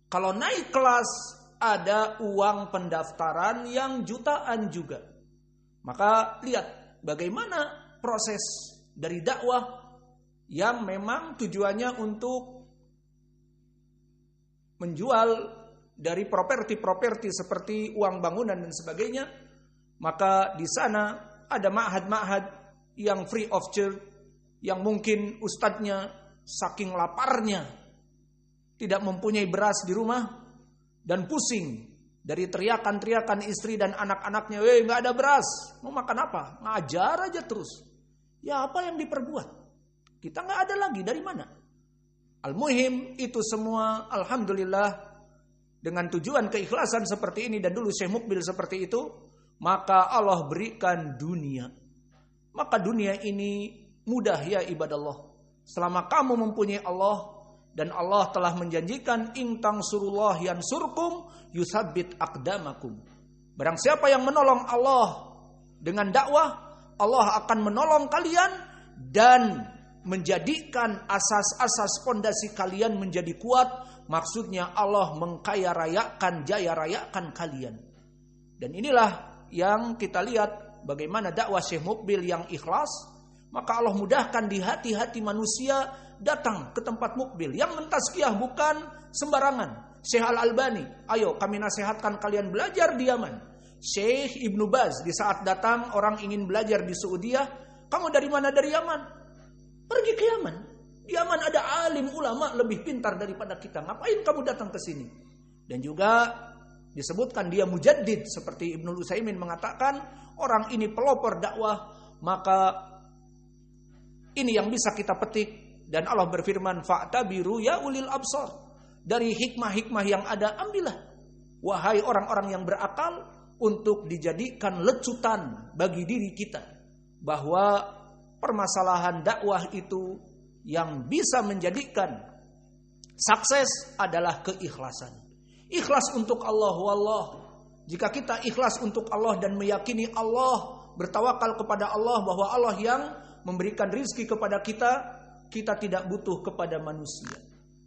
kalau naik kelas, ada uang pendaftaran yang jutaan juga. Maka lihat bagaimana proses dari dakwah yang memang tujuannya untuk menjual dari properti-properti seperti uang bangunan dan sebagainya, maka di sana ada ma'had-ma'had yang free of charge, yang mungkin ustadznya saking laparnya tidak mempunyai beras di rumah dan pusing dari teriakan-teriakan istri dan anak-anaknya, nggak ada beras, mau makan apa? Ngajar aja terus. Ya apa yang diperbuat? Kita nggak ada lagi, dari mana? Al-muhim itu semua alhamdulillah dengan tujuan keikhlasan seperti ini, dan dulu Syekh Mukbil seperti itu, maka Allah berikan dunia. Maka dunia ini mudah ya ibadallah. Selama kamu mempunyai Allah, dan Allah telah menjanjikan in tansurullah yansurkum yutsabbit aqdamakum. Barang siapa yang menolong Allah dengan dakwah, Allah akan menolong kalian dan menjadikan asas-asas pondasi kalian menjadi kuat. Maksudnya Allah mengkaya rayakan, jaya rayakan kalian. Dan inilah yang kita lihat bagaimana dakwah Syekh Mukbil yang ikhlas. Maka Allah mudahkan di hati-hati manusia datang ke tempat Mukbil. Yang mentazkiyah bukan sembarangan. Syekh Al-Albani, ayo kami nasihatkan kalian belajar di Yaman. Syekh Ibnu Baz, di saat datang orang ingin belajar di Saudiah, kamu dari mana? Dari Yaman. Pergi ke Yaman. Di Yaman ada alim ulama lebih pintar daripada kita. Ngapain kamu datang ke sini? Dan juga disebutkan dia mujaddid, seperti Ibnu Utsaimin mengatakan orang ini pelopor dakwah. Maka ini yang bisa kita petik. Dan Allah berfirman, fa'tabiru ya ulil absar. Dari hikmah-hikmah yang ada, ambillah. Wahai orang-orang yang berakal, untuk dijadikan lecutan bagi diri kita. Bahwa permasalahan dakwah itu yang bisa menjadikan sukses adalah keikhlasan. Ikhlas untuk Allah, wallah. Jika kita ikhlas untuk Allah dan meyakini Allah, bertawakal kepada Allah bahwa Allah yang memberikan rizki kepada kita, kita tidak butuh kepada manusia,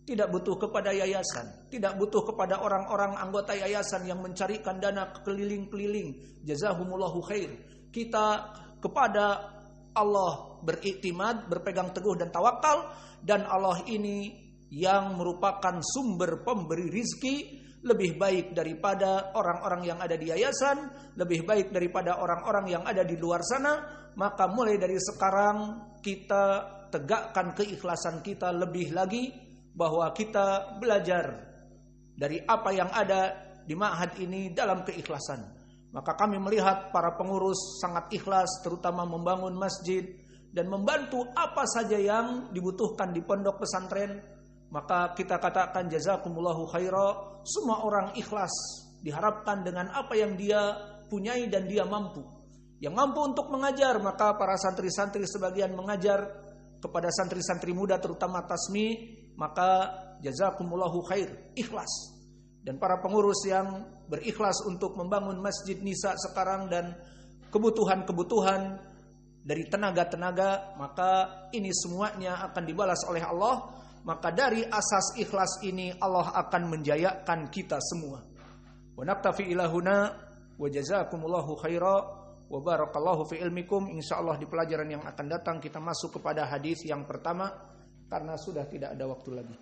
tidak butuh kepada yayasan, tidak butuh kepada orang-orang anggota yayasan yang mencarikan dana keliling-keliling. Jazahumullahu khair. Kita kepada Allah beriktimad, berpegang teguh dan tawakal, dan Allah ini yang merupakan sumber pemberi rizki, lebih baik daripada orang-orang yang ada di yayasan, lebih baik daripada orang-orang yang ada di luar sana. Maka mulai dari sekarang kita tegakkan keikhlasan kita lebih lagi, bahwa kita belajar dari apa yang ada di ma'had ini dalam keikhlasan. Maka kami melihat para pengurus sangat ikhlas, terutama membangun masjid dan membantu apa saja yang dibutuhkan di pondok pesantren. Maka kita katakan jazakumullahu khaira. Semua orang ikhlas, diharapkan dengan apa yang dia punyai dan dia mampu. Yang mampu untuk mengajar, maka para santri-santri sebagian mengajar kepada santri-santri muda terutama tasmi, maka jazakumullahu khair, ikhlas. Dan para pengurus yang berikhlas untuk membangun masjid Nisa sekarang dan kebutuhan-kebutuhan dari tenaga-tenaga, maka ini semuanya akan dibalas oleh Allah. Maka dari asas ikhlas ini Allah akan menjayakan kita semua. Wa naktafi ilahuna wa jazakumullahu khaira. Wa barakallahu fi ilmikum. Insyaallah di pelajaran yang akan datang kita masuk kepada hadis yang pertama, karena sudah tidak ada waktu lagi.